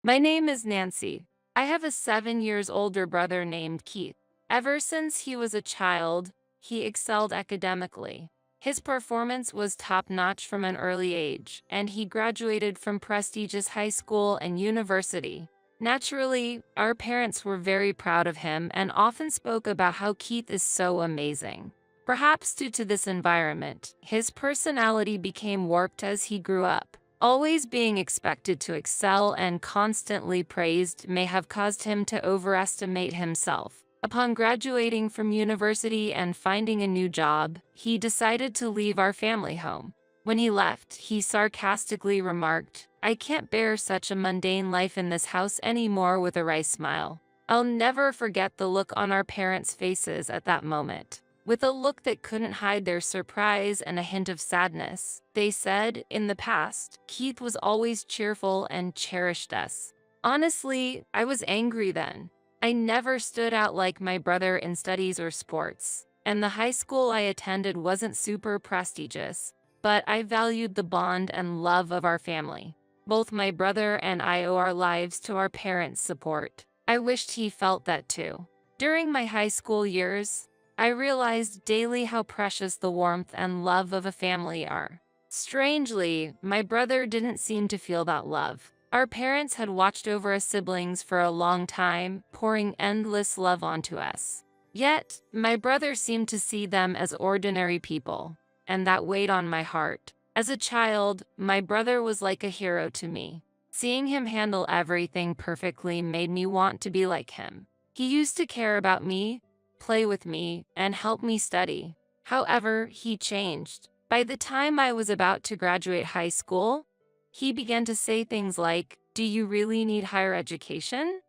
My name is Nancy. I have a 7 years older brother named Keith. Ever since he was a child, he excelled academically. His performance was top-notch from an early age, and he graduated from prestigious high school and university. Naturally, our parents were very proud of him and often spoke about how Keith is so amazing. Perhaps due to this environment, his personality became warped as he grew up. Always being expected to excel and constantly praised may have caused him to overestimate himself. Upon graduating from university and finding a new job, he decided to leave our family home. When he left, he sarcastically remarked, "I can't bear such a mundane life in this house anymore," with a wry smile. I'll never forget the look on our parents' faces at that moment. With a look that couldn't hide their surprise and a hint of sadness, they said, "In the past, Keith was always cheerful and cherished us." Honestly, I was angry then. I never stood out like my brother in studies or sports, and the high school I attended wasn't super prestigious, but I valued the bond and love of our family. Both my brother and I owe our lives to our parents' support. I wished he felt that too. During my high school years, I realized daily how precious the warmth and love of a family are. Strangely, my brother didn't seem to feel that love. Our parents had watched over us siblings for a long time, pouring endless love onto us. Yet, my brother seemed to see them as ordinary people, and that weighed on my heart. As a child, my brother was like a hero to me. Seeing him handle everything perfectly made me want to be like him. He used to care about me, play with me, and help me study. However, he changed. By the time I was about to graduate high school, he began to say things like, "Do you really need higher education?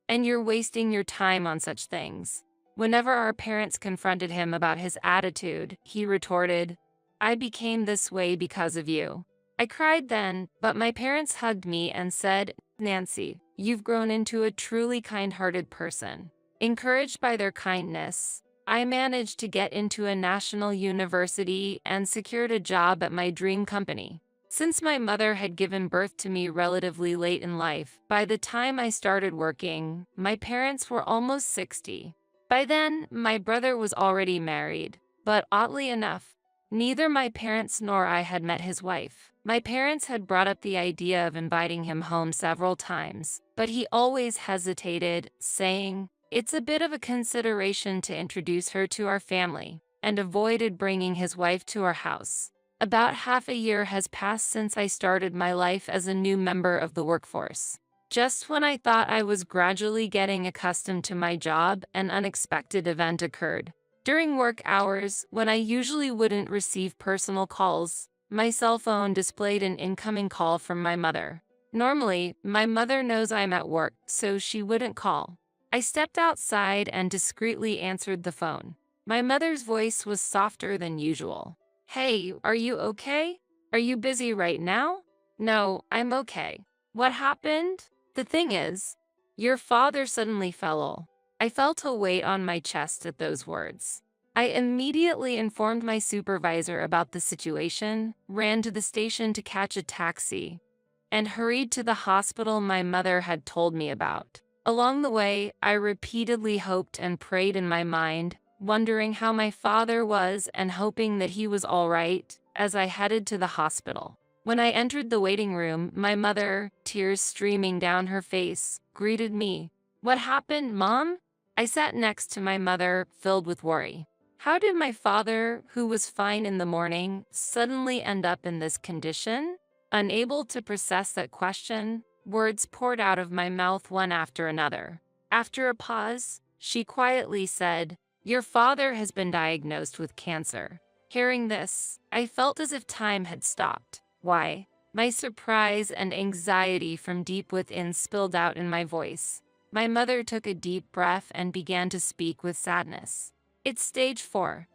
And you're wasting your time on such things." Whenever our parents confronted him about his attitude, he retorted, "I became this way because of you." I cried then, but my parents hugged me and said, "Nancy, you've grown into a truly kind-hearted person." Encouraged by their kindness, I managed to get into a national university and secured a job at my dream company. Since my mother had given birth to me relatively late in life, by the time I started working, my parents were almost 60. By then, my brother was already married, but oddly enough, neither my parents nor I had met his wife. My parents had brought up the idea of inviting him home several times, but he always hesitated, saying, "It's a bit of a consideration to introduce her to our family," and avoided bringing his wife to our house. About half a year has passed since I started my life as a new member of the workforce. Just when I thought I was gradually getting accustomed to my job, an unexpected event occurred. During work hours, when I usually wouldn't receive personal calls, my cell phone displayed an incoming call from my mother. Normally, my mother knows I'm at work, so she wouldn't call. I stepped outside and discreetly answered the phone. My mother's voice was softer than usual. "Hey, are you okay? Are you busy right now?" "No, I'm okay." "What happened?" "The thing is, your father suddenly fell ill." I felt a weight on my chest at those words. I immediately informed my supervisor about the situation, ran to the station to catch a taxi, and hurried to the hospital my mother had told me about. Along the way, I repeatedly hoped and prayed in my mind, wondering how my father was and hoping that he was all right, as I headed to the hospital. When I entered the waiting room, my mother, tears streaming down her face, greeted me. "What happened, Mom?" I sat next to my mother, filled with worry. How did my father, who was fine in the morning, suddenly end up in this condition? Unable to process that question, words poured out of my mouth one after another. After a pause, she quietly said, "Your father has been diagnosed with cancer." Hearing this, I felt as if time had stopped. Why? My surprise and anxiety from deep within spilled out in my voice. My mother took a deep breath and began to speak with sadness. "It's stage 4.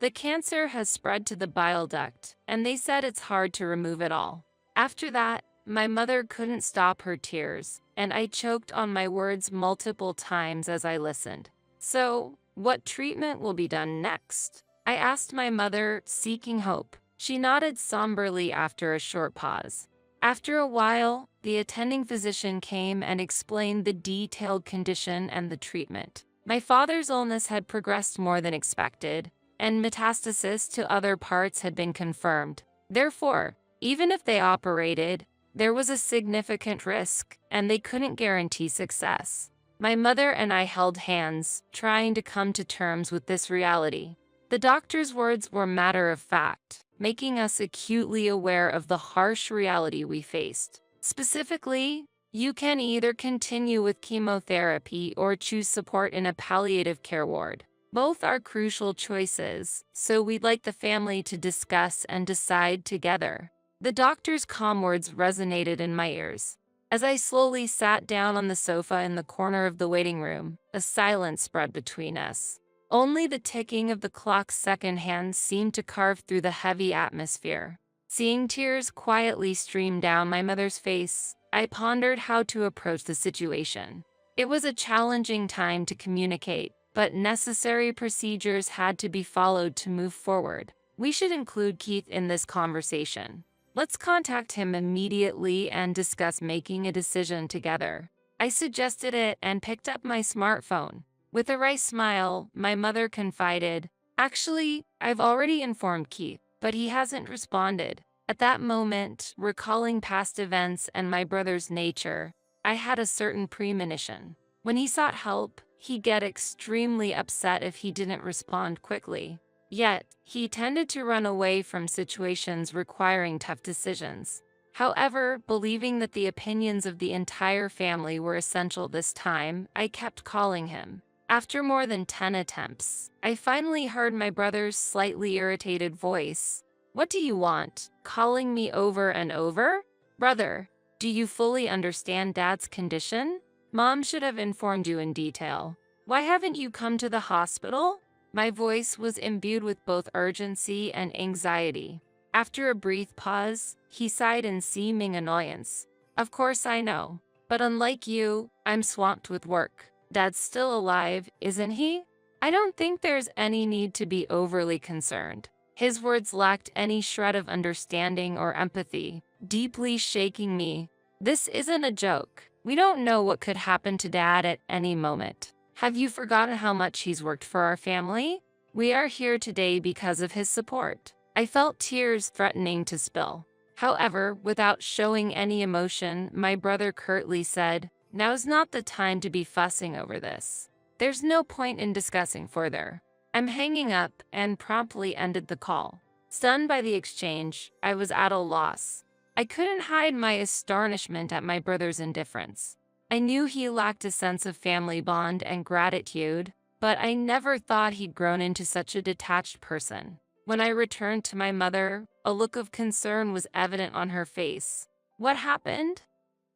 The cancer has spread to the bile duct, and they said it's hard to remove it all." After that, my mother couldn't stop her tears, and I choked on my words multiple times as I listened. "So, what treatment will be done next?" I asked my mother, seeking hope. She nodded somberly after a short pause. After a while, the attending physician came and explained the detailed condition and the treatment. My father's illness had progressed more than expected, and metastasis to other parts had been confirmed. Therefore, even if they operated, there was a significant risk, and they couldn't guarantee success. My mother and I held hands, trying to come to terms with this reality. The doctor's words were matter of fact, making us acutely aware of the harsh reality we faced. Specifically, you can either continue with chemotherapy or choose support in a palliative care ward. Both are crucial choices, so we'd like the family to discuss and decide together. The doctor's calm words resonated in my ears. As I slowly sat down on the sofa in the corner of the waiting room, a silence spread between us. Only the ticking of the clock's second hand seemed to carve through the heavy atmosphere. Seeing tears quietly stream down my mother's face, I pondered how to approach the situation. It was a challenging time to communicate, but necessary procedures had to be followed to move forward. We should include Keith in this conversation. Let's contact him immediately and discuss making a decision together. I suggested it and picked up my smartphone. With a wry smile, my mother confided, "Actually, I've already informed Keith, but he hasn't responded." At that moment, recalling past events and my brother's nature, I had a certain premonition. When he sought help, he'd get extremely upset if he didn't respond quickly. Yet, he tended to run away from situations requiring tough decisions. However, believing that the opinions of the entire family were essential this time, I kept calling him. After more than 10 attempts, I finally heard my brother's slightly irritated voice. "What do you want? Calling me over and over? Brother, do you fully understand Dad's condition? Mom should have informed you in detail. Why haven't you come to the hospital?" My voice was imbued with both urgency and anxiety. After a brief pause, he sighed in seeming annoyance. "Of course I know, but unlike you, I'm swamped with work. Dad's still alive, isn't he? I don't think there's any need to be overly concerned." His words lacked any shred of understanding or empathy, deeply shaking me. "This isn't a joke. We don't know what could happen to Dad at any moment. Have you forgotten how much he's worked for our family? We are here today because of his support." I felt tears threatening to spill. However, without showing any emotion, my brother curtly said, "Now's not the time to be fussing over this. There's no point in discussing further." I'm hanging up and promptly ended the call. Stunned by the exchange, I was at a loss. I couldn't hide my astonishment at my brother's indifference. I knew he lacked a sense of family bond and gratitude, but I never thought he'd grown into such a detached person. When I returned to my mother, a look of concern was evident on her face. "What happened?"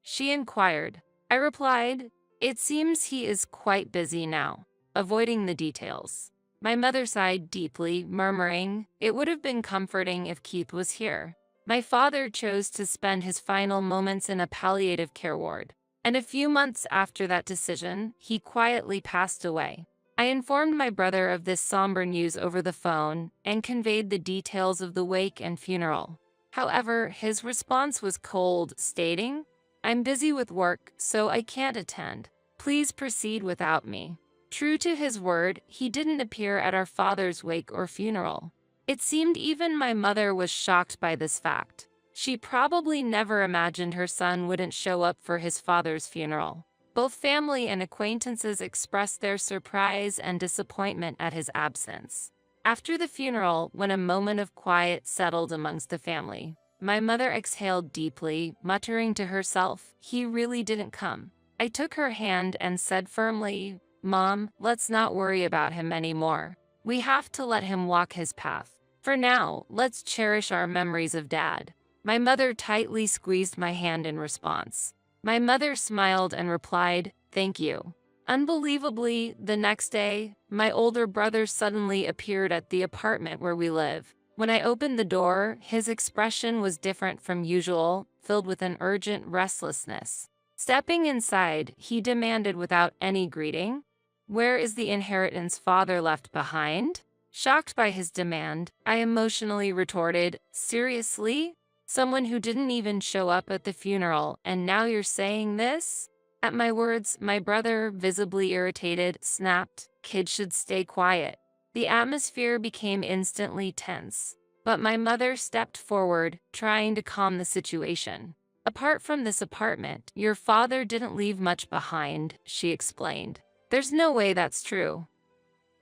she inquired. I replied, "It seems he is quite busy now," avoiding the details. My mother sighed deeply, murmuring, "It would have been comforting if Keith was here." My father chose to spend his final moments in a palliative care ward, and a few months after that decision, he quietly passed away. I informed my brother of this somber news over the phone and conveyed the details of the wake and funeral. However, his response was cold, stating, "I'm busy with work, so I can't attend. Please proceed without me." True to his word, he didn't appear at our father's wake or funeral. It seemed even my mother was shocked by this fact. She probably never imagined her son wouldn't show up for his father's funeral. Both family and acquaintances expressed their surprise and disappointment at his absence. After the funeral, when a moment of quiet settled amongst the family, my mother exhaled deeply, muttering to herself, "He really didn't come." I took her hand and said firmly, "Mom, let's not worry about him anymore. We have to let him walk his path. For now, let's cherish our memories of Dad." My mother tightly squeezed my hand in response. My mother smiled and replied, "Thank you." Unbelievably, the next day, my older brother suddenly appeared at the apartment where we live. When I opened the door, his expression was different from usual, filled with an urgent restlessness. Stepping inside, he demanded without any greeting, "Where is the inheritance father left behind?" Shocked by his demand, I emotionally retorted, "Seriously? Someone who didn't even show up at the funeral, and now you're saying this? At my words, my brother, visibly irritated, snapped, "Kids should stay quiet." The atmosphere became instantly tense. But my mother stepped forward, trying to calm the situation. "Apart from this apartment, your father didn't leave much behind," she explained. "There's no way that's true."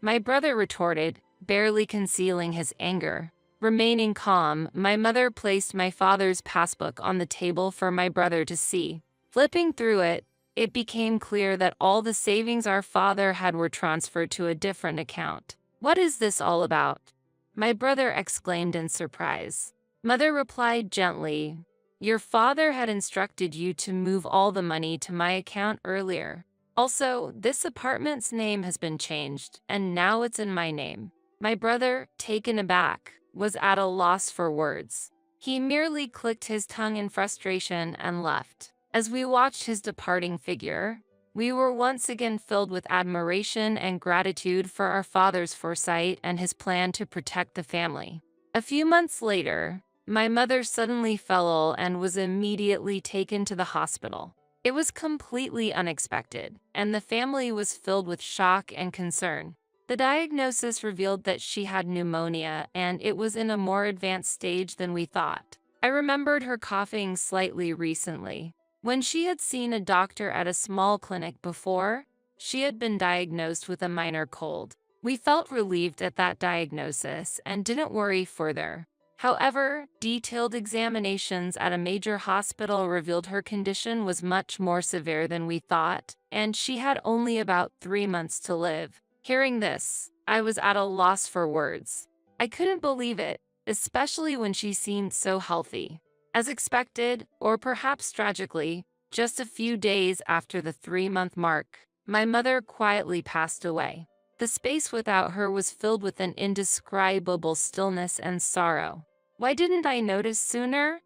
My brother retorted, barely concealing his anger. Remaining calm, my mother placed my father's passbook on the table for my brother to see. Flipping through it, it became clear that all the savings our father had were transferred to a different account. "What is this all about?" my brother exclaimed in surprise. Mother replied gently, "Your father had instructed you to move all the money to my account earlier. Also, this apartment's name has been changed, and now it's in my name." My brother, taken aback, was at a loss for words. He merely clicked his tongue in frustration and left. As we watched his departing figure, we were once again filled with admiration and gratitude for our father's foresight and his plan to protect the family. A few months later, my mother suddenly fell ill and was immediately taken to the hospital. It was completely unexpected, and the family was filled with shock and concern. The diagnosis revealed that she had pneumonia, and it was in a more advanced stage than we thought. I remembered her coughing slightly recently. When she had seen a doctor at a small clinic before, she had been diagnosed with a minor cold. We felt relieved at that diagnosis and didn't worry further. However, detailed examinations at a major hospital revealed her condition was much more severe than we thought, and she had only about 3 months to live. Hearing this, I was at a loss for words. I couldn't believe it, especially when she seemed so healthy. As expected, or perhaps tragically, just a few days after the 3-month mark, my mother quietly passed away. The space without her was filled with an indescribable stillness and sorrow. Why didn't I notice sooner?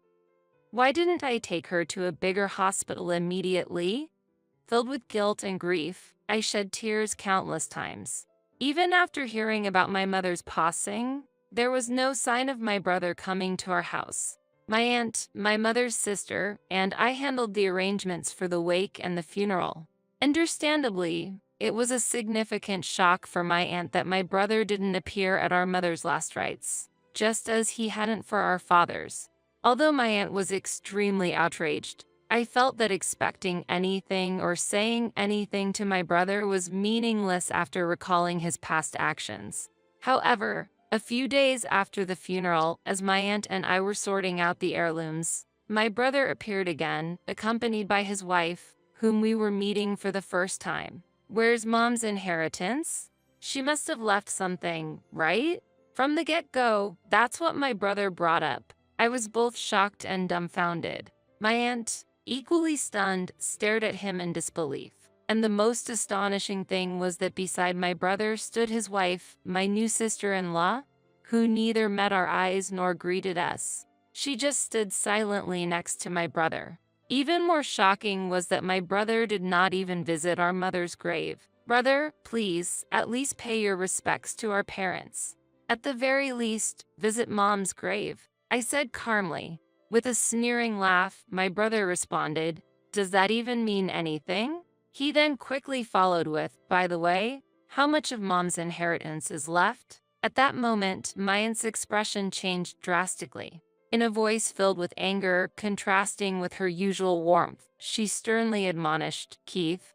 Why didn't I take her to a bigger hospital immediately? Filled with guilt and grief, I shed tears countless times. Even after hearing about my mother's passing, there was no sign of my brother coming to our house. My aunt, my mother's sister, and I handled the arrangements for the wake and the funeral. Understandably, it was a significant shock for my aunt that my brother didn't appear at our mother's last rites, just as he hadn't for our father's. Although my aunt was extremely outraged, I felt that expecting anything or saying anything to my brother was meaningless after recalling his past actions. However, a few days after the funeral, as my aunt and I were sorting out the heirlooms, my brother appeared again, accompanied by his wife, whom we were meeting for the first time. "Where's Mom's inheritance? She must have left something, right?" From the get-go, that's what my brother brought up. I was both shocked and dumbfounded. My aunt, equally stunned, stared at him in disbelief. And the most astonishing thing was that beside my brother stood his wife, my new sister-in-law, who neither met our eyes nor greeted us. She just stood silently next to my brother. Even more shocking was that my brother did not even visit our mother's grave. "Brother, please, at least pay your respects to our parents. At the very least, visit Mom's grave," I said calmly. With a sneering laugh, my brother responded, "Does that even mean anything?" He then quickly followed with, "By the way, how much of Mom's inheritance is left?" At that moment, my aunt's expression changed drastically. In a voice filled with anger, contrasting with her usual warmth, she sternly admonished, "Keith,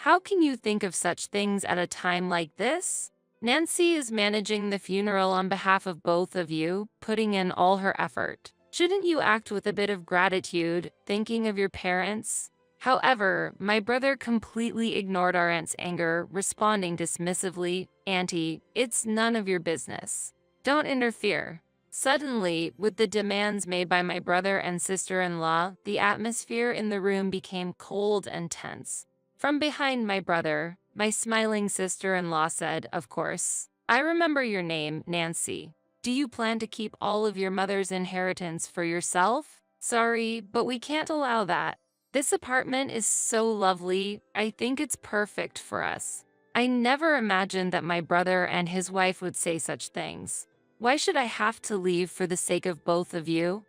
how can you think of such things at a time like this? Nancy is managing the funeral on behalf of both of you, putting in all her effort. Shouldn't you act with a bit of gratitude, thinking of your parents?" However, my brother completely ignored our aunt's anger, responding dismissively, "Auntie, it's none of your business. Don't interfere." Suddenly, with the demands made by my brother and sister-in-law, the atmosphere in the room became cold and tense. From behind my brother, my smiling sister-in-law said, "Of course. I remember your name, Nancy. Do you plan to keep all of your mother's inheritance for yourself?" "Sorry, but we can't allow that. This apartment is so lovely, I think it's perfect for us." I never imagined that my brother and his wife would say such things. "Why should I have to leave for the sake of both of you?"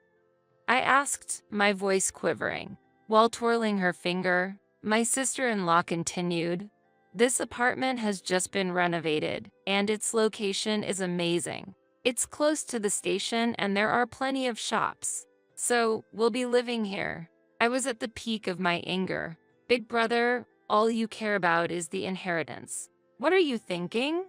I asked, my voice quivering. While twirling her finger, my sister-in-law continued, "This apartment has just been renovated, and its location is amazing. It's close to the station and there are plenty of shops. So, we'll be living here." I was at the peak of my anger. "Big brother, all you care about is the inheritance. What are you thinking?"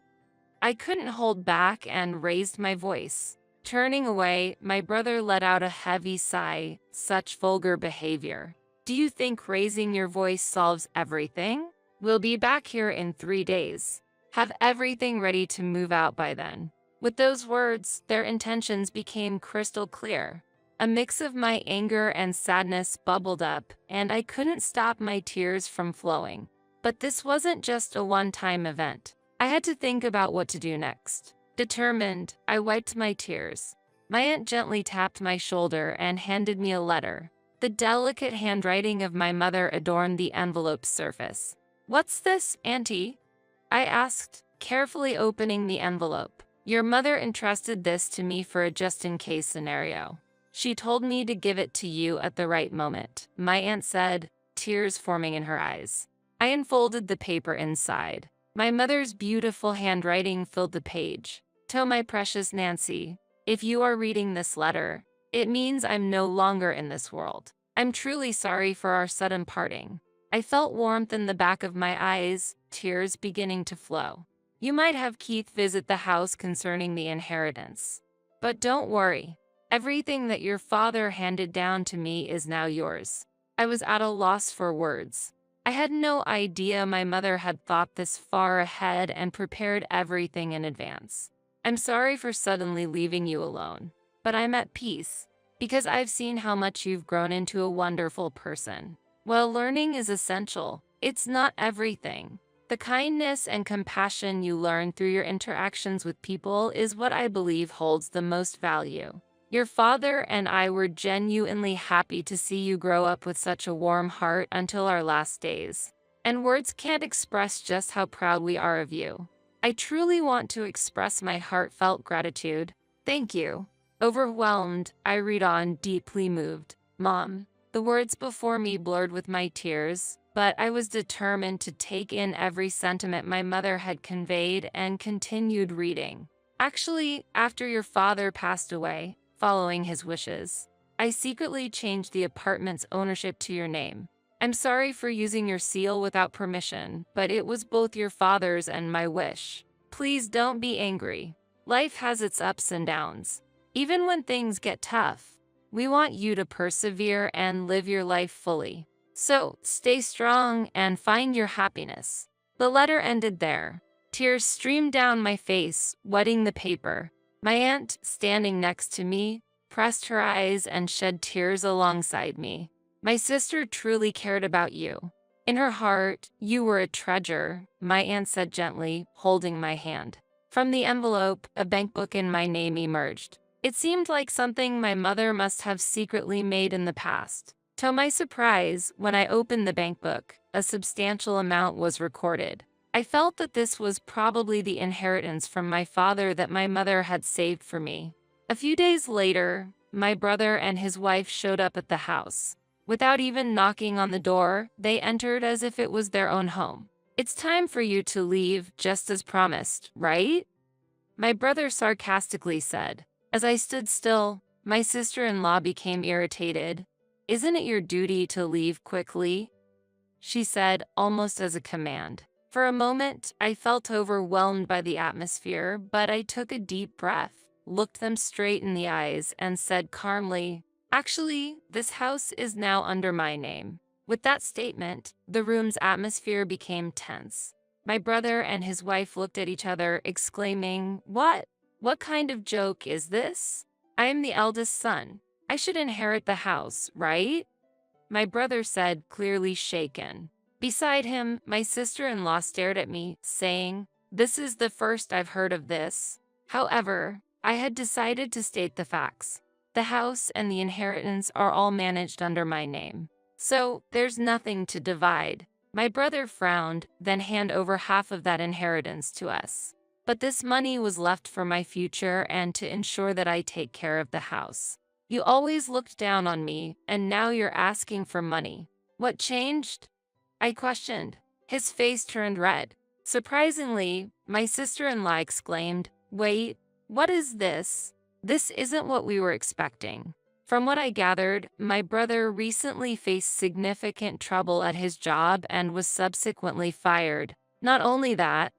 I couldn't hold back and raised my voice. Turning away, my brother let out a heavy sigh. "Such vulgar behavior. Do you think raising your voice solves everything? We'll be back here in 3 days. Have everything ready to move out by then." With those words, their intentions became crystal clear. A mix of my anger and sadness bubbled up, and I couldn't stop my tears from flowing. But this wasn't just a one-time event. I had to think about what to do next. Determined, I wiped my tears. My aunt gently tapped my shoulder and handed me a letter. The delicate handwriting of my mother adorned the envelope's surface. "What's this, Auntie?" I asked, carefully opening the envelope. "Your mother entrusted this to me for a just-in-case scenario. She told me to give it to you at the right moment," my aunt said, tears forming in her eyes. I unfolded the paper inside. My mother's beautiful handwriting filled the page. "To my precious Nancy, if you are reading this letter, it means I'm no longer in this world. I'm truly sorry for our sudden parting." I felt warmth in the back of my eyes, tears beginning to flow. "You might have Keith visit the house concerning the inheritance. But don't worry. Everything that your father handed down to me is now yours." I was at a loss for words. I had no idea my mother had thought this far ahead and prepared everything in advance. "I'm sorry for suddenly leaving you alone, but I'm at peace, because I've seen how much you've grown into a wonderful person. While learning is essential, it's not everything. The kindness and compassion you learn through your interactions with people is what I believe holds the most value. Your father and I were genuinely happy to see you grow up with such a warm heart until our last days. And words can't express just how proud we are of you. I truly want to express my heartfelt gratitude. Thank you." Overwhelmed, I read on, deeply moved. "Mom." The words before me blurred with my tears, but I was determined to take in every sentiment my mother had conveyed and continued reading. "Actually, after your father passed away, following his wishes, I secretly changed the apartment's ownership to your name. I'm sorry for using your seal without permission, but it was both your father's and my wish. Please don't be angry. Life has its ups and downs. Even when things get tough, we want you to persevere and live your life fully. So, stay strong and find your happiness." The letter ended there. Tears streamed down my face, wetting the paper. My aunt, standing next to me, pressed her eyes and shed tears alongside me. "My sister truly cared about you. In her heart, you were a treasure," my aunt said gently, holding my hand. From the envelope, a bankbook in my name emerged. It seemed like something my mother must have secretly made in the past. To my surprise, when I opened the bankbook, a substantial amount was recorded. I felt that this was probably the inheritance from my father that my mother had saved for me. A few days later, my brother and his wife showed up at the house. Without even knocking on the door, they entered as if it was their own home. "It's time for you to leave, just as promised, right?" my brother sarcastically said. As I stood still, my sister-in-law became irritated. "Isn't it your duty to leave quickly?" she said, almost as a command. For a moment, I felt overwhelmed by the atmosphere, but I took a deep breath, looked them straight in the eyes, and said calmly, "Actually, this house is now under my name." With that statement, the room's atmosphere became tense. My brother and his wife looked at each other, exclaiming, "What? What kind of joke is this? I am the eldest son. I should inherit the house, right?" my brother said, clearly shaken. Beside him, my sister-in-law stared at me, saying, "This is the first I've heard of this." However, I had decided to state the facts. The house and the inheritance are all managed under my name. So, there's nothing to divide. My brother frowned, then handed over half of that inheritance to us. But this money was left for my future and to ensure that I take care of the house. You always looked down on me, and now you're asking for money. What changed? I questioned. His face turned red. Surprisingly, my sister-in-law exclaimed, "Wait, what is this? This isn't what we were expecting." From what I gathered, my brother recently faced significant trouble at his job and was subsequently fired. Not only that,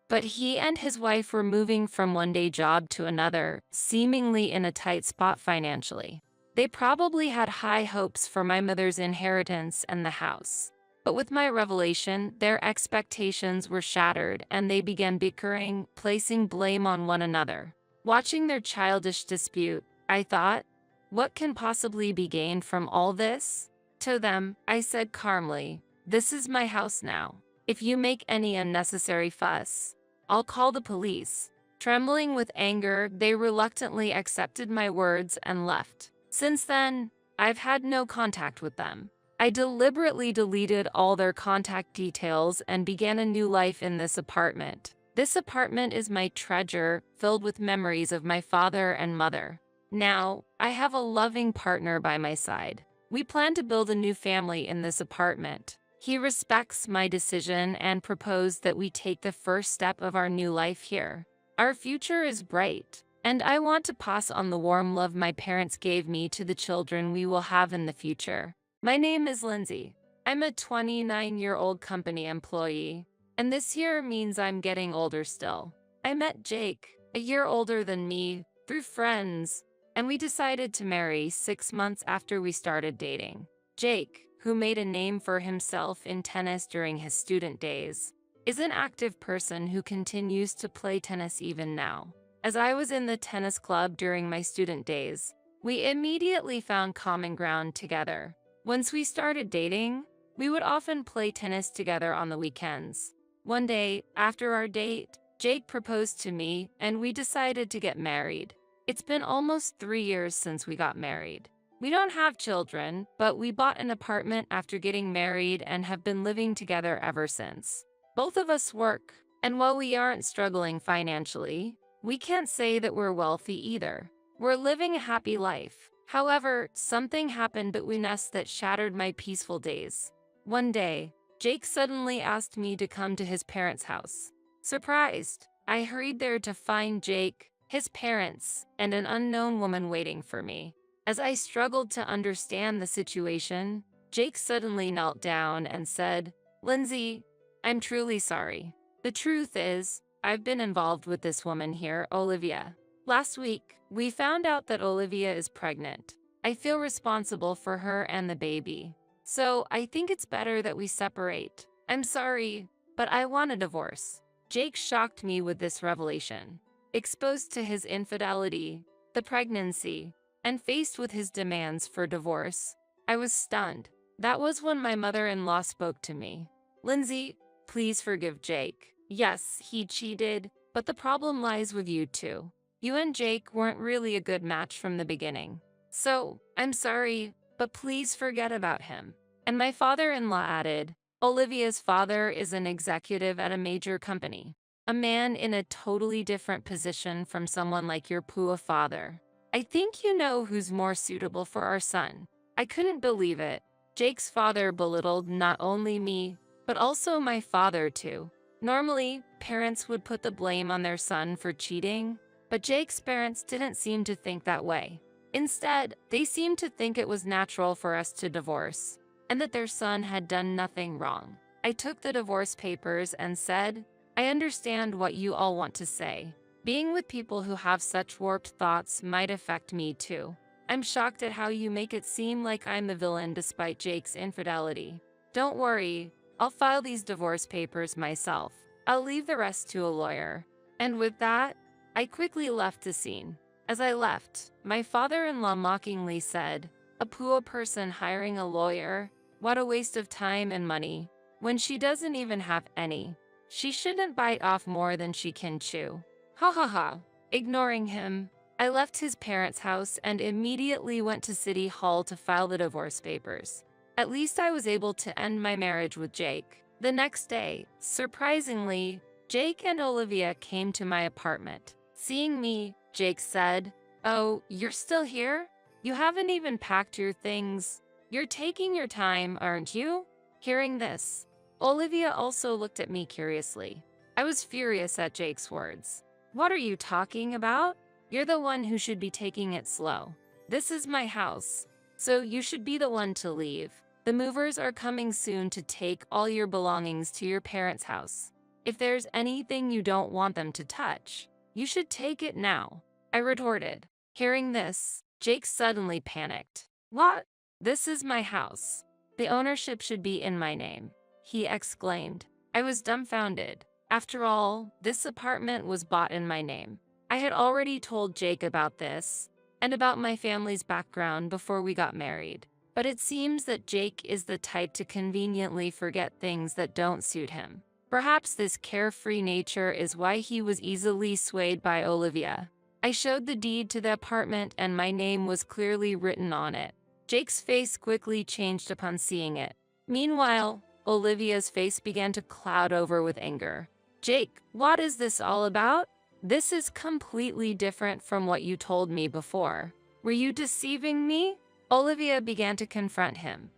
but he and his wife were moving from one day job to another, seemingly in a tight spot financially. They probably had high hopes for my mother's inheritance and the house. But with my revelation, their expectations were shattered and they began bickering, placing blame on one another. Watching their childish dispute, I thought, what can possibly be gained from all this? To them, I said calmly, "This is my house now. If you make any unnecessary fuss, I'll call the police." Trembling with anger, they reluctantly accepted my words and left. Since then, I've had no contact with them. I deliberately deleted all their contact details and began a new life in this apartment. This apartment is my treasure, filled with memories of my father and mother. Now, I have a loving partner by my side. We plan to build a new family in this apartment. He respects my decision and proposed that we take the first step of our new life here. Our future is bright, and I want to pass on the warm love my parents gave me to the children we will have in the future. My name is Lindsay. I'm a 29-year-old company employee, and this year means I'm getting older still. I met Jake, a year older than me, through friends, and we decided to marry 6 months after we started dating. Jake, who made a name for himself in tennis during his student days, is an active person who continues to play tennis even now. As I was in the tennis club during my student days, we immediately found common ground together. Once we started dating, we would often play tennis together on the weekends. One day, after our date, Jake proposed to me and we decided to get married. It's been almost 3 years since we got married. We don't have children, but we bought an apartment after getting married and have been living together ever since. Both of us work, and while we aren't struggling financially, we can't say that we're wealthy either. We're living a happy life. However, something happened between us that shattered my peaceful days. One day, Jake suddenly asked me to come to his parents' house. Surprised, I hurried there to find Jake, his parents, and an unknown woman waiting for me. As I struggled to understand the situation, Jake suddenly knelt down and said, "Lindsay, I'm truly sorry. The truth is, I've been involved with this woman here, Olivia. Last week, we found out that Olivia is pregnant. I feel responsible for her and the baby. So I think it's better that we separate. I'm sorry, but I want a divorce." Jake shocked me with this revelation. Exposed to his infidelity, the pregnancy, and faced with his demands for divorce, I was stunned. That was when my mother-in-law spoke to me. "Lindsay, please forgive Jake. Yes, he cheated, but the problem lies with you too. You and Jake weren't really a good match from the beginning. So, I'm sorry, but please forget about him." And my father-in-law added, "Olivia's father is an executive at a major company. A man in a totally different position from someone like your poor father. I think you know who's more suitable for our son." I couldn't believe it. Jake's father belittled not only me, but also my father too. Normally, parents would put the blame on their son for cheating, but Jake's parents didn't seem to think that way. Instead, they seemed to think it was natural for us to divorce, and that their son had done nothing wrong. I took the divorce papers and said, "I understand what you all want to say. Being with people who have such warped thoughts might affect me too. I'm shocked at how you make it seem like I'm the villain despite Jake's infidelity. Don't worry, I'll file these divorce papers myself. I'll leave the rest to a lawyer." And with that, I quickly left the scene. As I left, my father-in-law mockingly said, "A poor person hiring a lawyer? What a waste of time and money, when she doesn't even have any. She shouldn't bite off more than she can chew." Ha ha ha. Ignoring him, I left his parents' house and immediately went to City Hall to file the divorce papers. At least I was able to end my marriage with Jake. The next day, surprisingly, Jake and Olivia came to my apartment. Seeing me, Jake said, "Oh, you're still here? You haven't even packed your things. You're taking your time, aren't you? Hearing this, Olivia also looked at me curiously. I was furious at Jake's words. What are you talking about? You're the one who should be taking it slow. This is my house, so you should be the one to leave. The movers are coming soon to take all your belongings to your parents' house. If there's anything you don't want them to touch, you should take it now, I retorted. Hearing this, Jake suddenly panicked. What? This is my house. The ownership should be in my name, he exclaimed. I was dumbfounded. After all, this apartment was bought in my name. I had already told Jake about this and about my family's background before we got married. But it seems that Jake is the type to conveniently forget things that don't suit him. Perhaps this carefree nature is why he was easily swayed by Olivia. I showed the deed to the apartment and my name was clearly written on it. Jake's face quickly changed upon seeing it. Meanwhile, Olivia's face began to cloud over with anger. Jake, what is this all about? This is completely different from what you told me before. Were you deceiving me? Olivia began to confront him.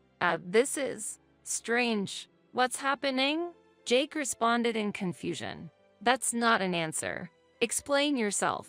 This is strange. What's happening? Jake responded in confusion. That's not an answer. Explain yourself.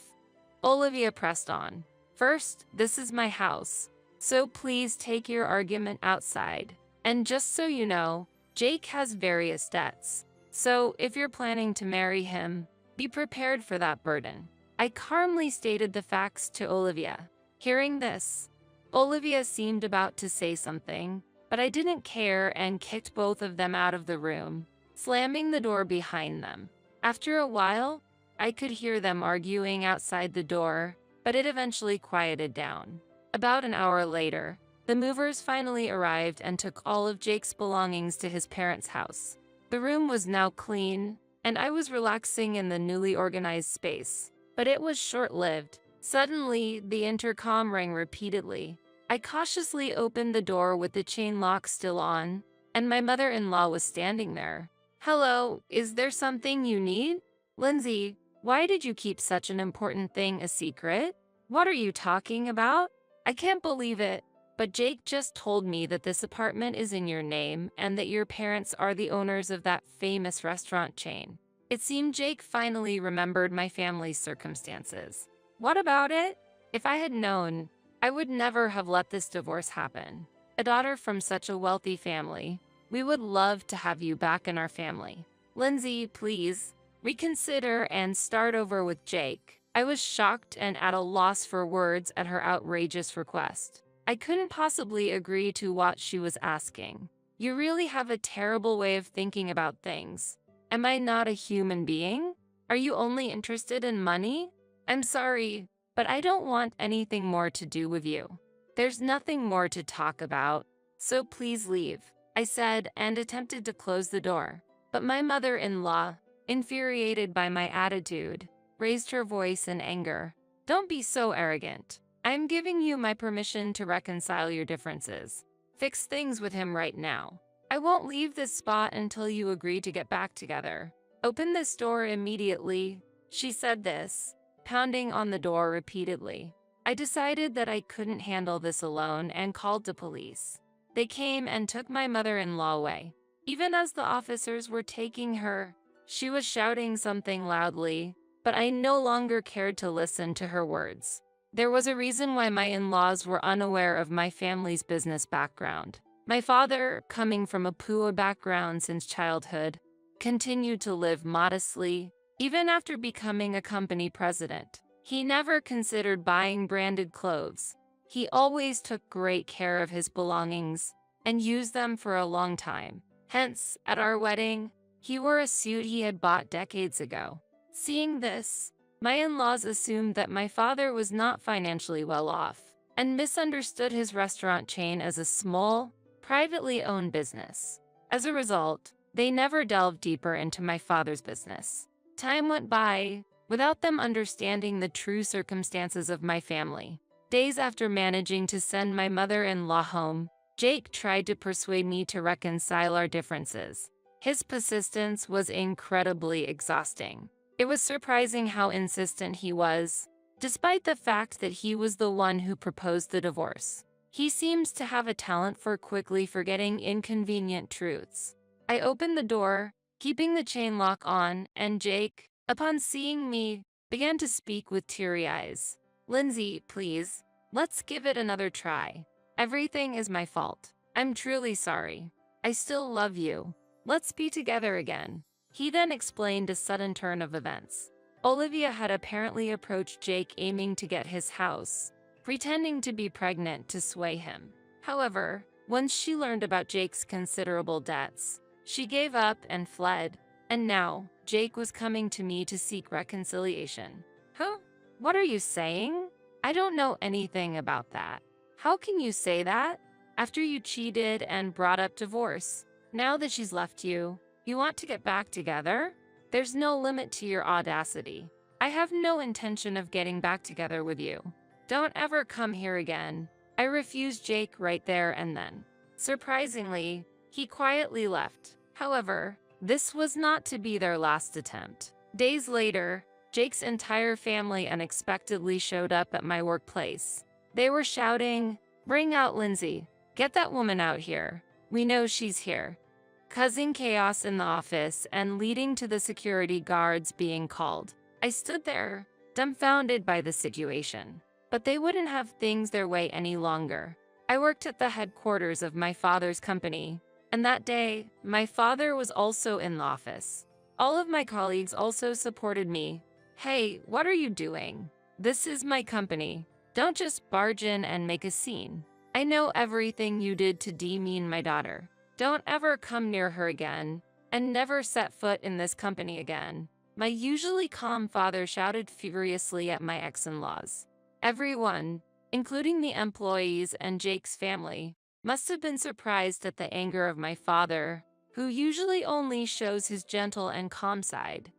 Olivia pressed on. First, this is my house, so please take your argument outside. And just so you know, Jake has various debts. So if you're planning to marry him, be prepared for that burden. I calmly stated the facts to Olivia. Hearing this, Olivia seemed about to say something, but I didn't care and kicked both of them out of the room, slamming the door behind them. After a while, I could hear them arguing outside the door, but it eventually quieted down. About an hour later, the movers finally arrived and took all of Jake's belongings to his parents' house. The room was now clean, and I was relaxing in the newly organized space. But it was short-lived. Suddenly, the intercom rang repeatedly. I cautiously opened the door with the chain lock still on, and my mother-in-law was standing there. Hello, is there something you need? Lindsay, why did you keep such an important thing a secret? What are you talking about? I can't believe it, but Jake just told me that this apartment is in your name and that your parents are the owners of that famous restaurant chain. It seemed Jake finally remembered my family's circumstances. What about it? If I had known, I would never have let this divorce happen. A daughter from such a wealthy family. We would love to have you back in our family. Lindsay, please, reconsider and start over with Jake. I was shocked and at a loss for words at her outrageous request. I couldn't possibly agree to what she was asking. You really have a terrible way of thinking about things. Am I not a human being? Are you only interested in money? I'm sorry, but I don't want anything more to do with you. There's nothing more to talk about, so please leave, I said and attempted to close the door. But my mother-in-law, infuriated by my attitude, raised her voice in anger. Don't be so arrogant. I'm giving you my permission to reconcile your differences. Fix things with him right now. I won't leave this spot until you agree to get back together. Open this door immediately. She said this, pounding on the door repeatedly. I decided that I couldn't handle this alone and called the police. They came and took my mother-in-law away. Even as the officers were taking her, she was shouting something loudly, but I no longer cared to listen to her words. There was a reason why my in-laws were unaware of my family's business background. My father, coming from a poor background since childhood, continued to live modestly, even after becoming a company president. He never considered buying branded clothes. He always took great care of his belongings and used them for a long time. Hence, at our wedding, he wore a suit he had bought decades ago. Seeing this, my in-laws assumed that my father was not financially well off and misunderstood his restaurant chain as a small, privately owned business. As a result, they never delved deeper into my father's business. Time went by without them understanding the true circumstances of my family. Days after managing to send my mother-in-law home, Jake tried to persuade me to reconcile our differences. His persistence was incredibly exhausting. It was surprising how insistent he was, despite the fact that he was the one who proposed the divorce. He seems to have a talent for quickly forgetting inconvenient truths. I opened the door, keeping the chain lock on, and Jake, upon seeing me, began to speak with teary eyes. "Lindsay, please, let's give it another try. Everything is my fault. I'm truly sorry. I still love you. Let's be together again." He then explained a sudden turn of events. Olivia had apparently approached Jake aiming to get his house, pretending to be pregnant to sway him. However, once she learned about Jake's considerable debts, she gave up and fled, and now Jake was coming to me to seek reconciliation. Huh? What are you saying? I don't know anything about that. How can you say that? After you cheated and brought up divorce, now that she's left you, you want to get back together? There's no limit to your audacity. I have no intention of getting back together with you. Don't ever come here again. I refused Jake right there and then. Surprisingly, he quietly left. However, this was not to be their last attempt. Days later, Jake's entire family unexpectedly showed up at my workplace. They were shouting, "Bring out Lindsay. Get that woman out here. We know she's here," causing chaos in the office and leading to the security guards being called. I stood there, dumbfounded by the situation. But they wouldn't have things their way any longer. I worked at the headquarters of my father's company, and that day, my father was also in the office. All of my colleagues also supported me. "Hey, what are you doing? This is my company. Don't just barge in and make a scene. I know everything you did to demean my daughter. Don't ever come near her again, and never set foot in this company again." My usually calm father shouted furiously at my ex-in-laws. Everyone, including the employees and Jake's family, must have been surprised at the anger of my father, who usually only shows his gentle and calm side.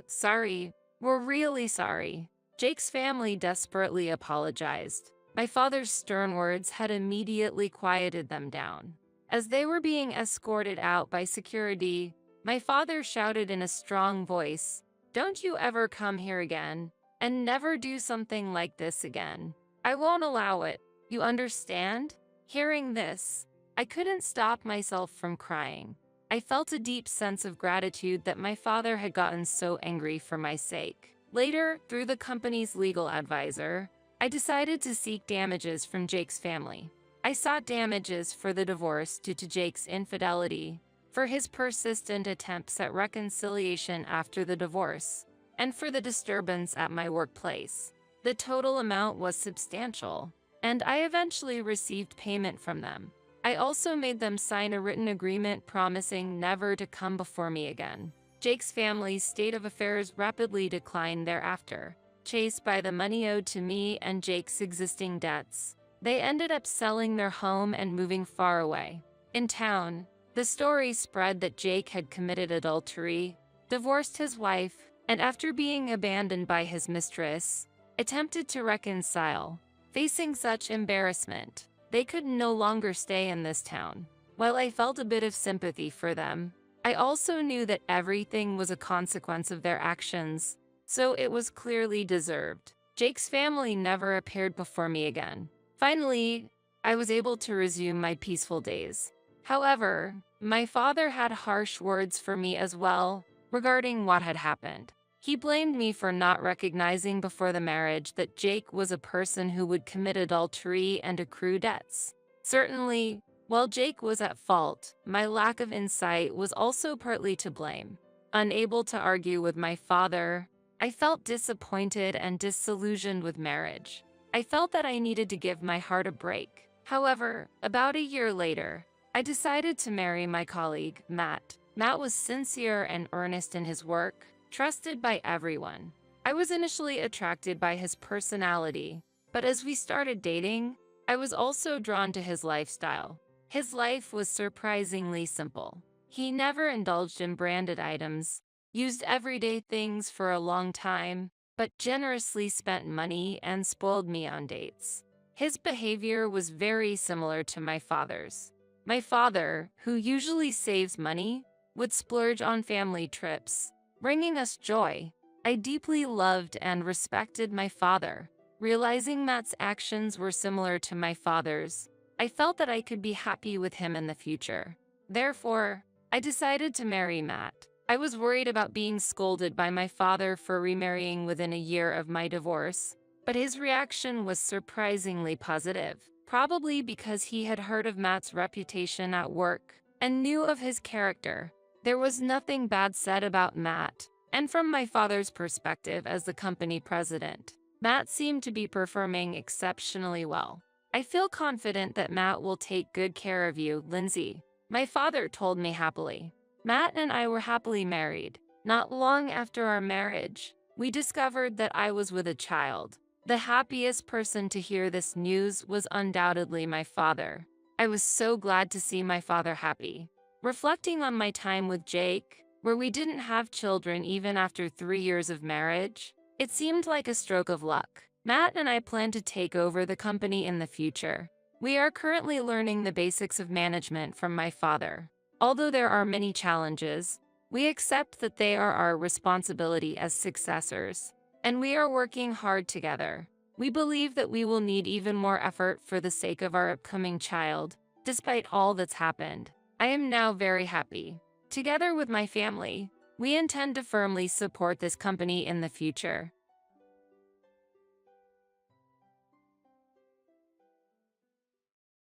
Sorry. We're really sorry." Jake's family desperately apologized. My father's stern words had immediately quieted them down. As they were being escorted out by security, my father shouted in a strong voice, "Don't you ever come here again, and never do something like this again. I won't allow it. You understand?" Hearing this, I couldn't stop myself from crying. I felt a deep sense of gratitude that my father had gotten so angry for my sake. Later, through the company's legal advisor, I decided to seek damages from Jake's family. I sought damages for the divorce due to Jake's infidelity, for his persistent attempts at reconciliation after the divorce, and for the disturbance at my workplace. The total amount was substantial, and I eventually received payment from them. I also made them sign a written agreement promising never to come before me again. Jake's family's state of affairs rapidly declined thereafter. Chased by the money owed to me and Jake's existing debts, they ended up selling their home and moving far away. In town, the story spread that Jake had committed adultery, divorced his wife, and after being abandoned by his mistress, attempted to reconcile. Facing such embarrassment, they could no longer stay in this town. While I felt a bit of sympathy for them, I also knew that everything was a consequence of their actions, so it was clearly deserved. Jake's family never appeared before me again. Finally, I was able to resume my peaceful days. However, my father had harsh words for me as well regarding what had happened. He blamed me for not recognizing before the marriage that Jake was a person who would commit adultery and accrue debts. Certainly, while Jake was at fault, my lack of insight was also partly to blame. Unable to argue with my father, I felt disappointed and disillusioned with marriage. I felt that I needed to give my heart a break. However, about a year later, I decided to marry my colleague, Matt. Matt was sincere and earnest in his work, trusted by everyone. I was initially attracted by his personality, but as we started dating, I was also drawn to his lifestyle. His life was surprisingly simple. He never indulged in branded items, used everyday things for a long time, but generously spent money and spoiled me on dates. His behavior was very similar to my father's. My father, who usually saves money, would splurge on family trips, bringing us joy, I deeply loved and respected my father. Realizing Matt's actions were similar to my father's, I felt that I could be happy with him in the future. Therefore, I decided to marry Matt. I was worried about being scolded by my father for remarrying within a year of my divorce, but his reaction was surprisingly positive, probably because he had heard of Matt's reputation at work and knew of his character. There was nothing bad said about Matt, and from my father's perspective as the company president, Matt seemed to be performing exceptionally well. I feel confident that Matt will take good care of you, Lindsay, my father told me happily. Matt and I were happily married. Not long after our marriage, we discovered that I was with a child. The happiest person to hear this news was undoubtedly my father. I was so glad to see my father happy. Reflecting on my time with Jake, where we didn't have children even after 3 years of marriage, it seemed like a stroke of luck. Matt and I plan to take over the company in the future. We are currently learning the basics of management from my father. Although there are many challenges, we accept that they are our responsibility as successors, and we are working hard together. We believe that we will need even more effort for the sake of our upcoming child, despite all that's happened. I am now very happy. Together with my family, we intend to firmly support this company in the future.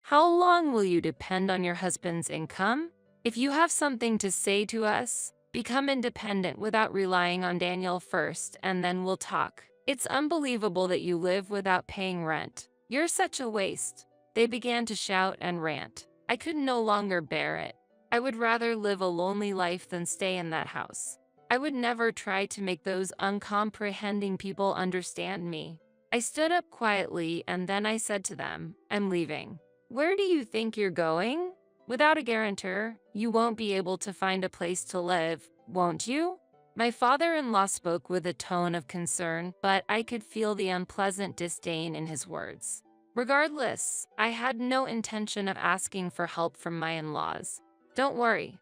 How long will you depend on your husband's income? If you have something to say to us, become independent without relying on Daniel first, and then we'll talk. It's unbelievable that you live without paying rent. You're such a waste. They began to shout and rant. I could no longer bear it. I would rather live a lonely life than stay in that house. I would never try to make those uncomprehending people understand me. I stood up quietly and then I said to them, I'm leaving. Where do you think you're going? Without a guarantor, you won't be able to find a place to live, won't you? My father-in-law spoke with a tone of concern, but I could feel the unpleasant disdain in his words. Regardless, I had no intention of asking for help from my in-laws. Don't worry,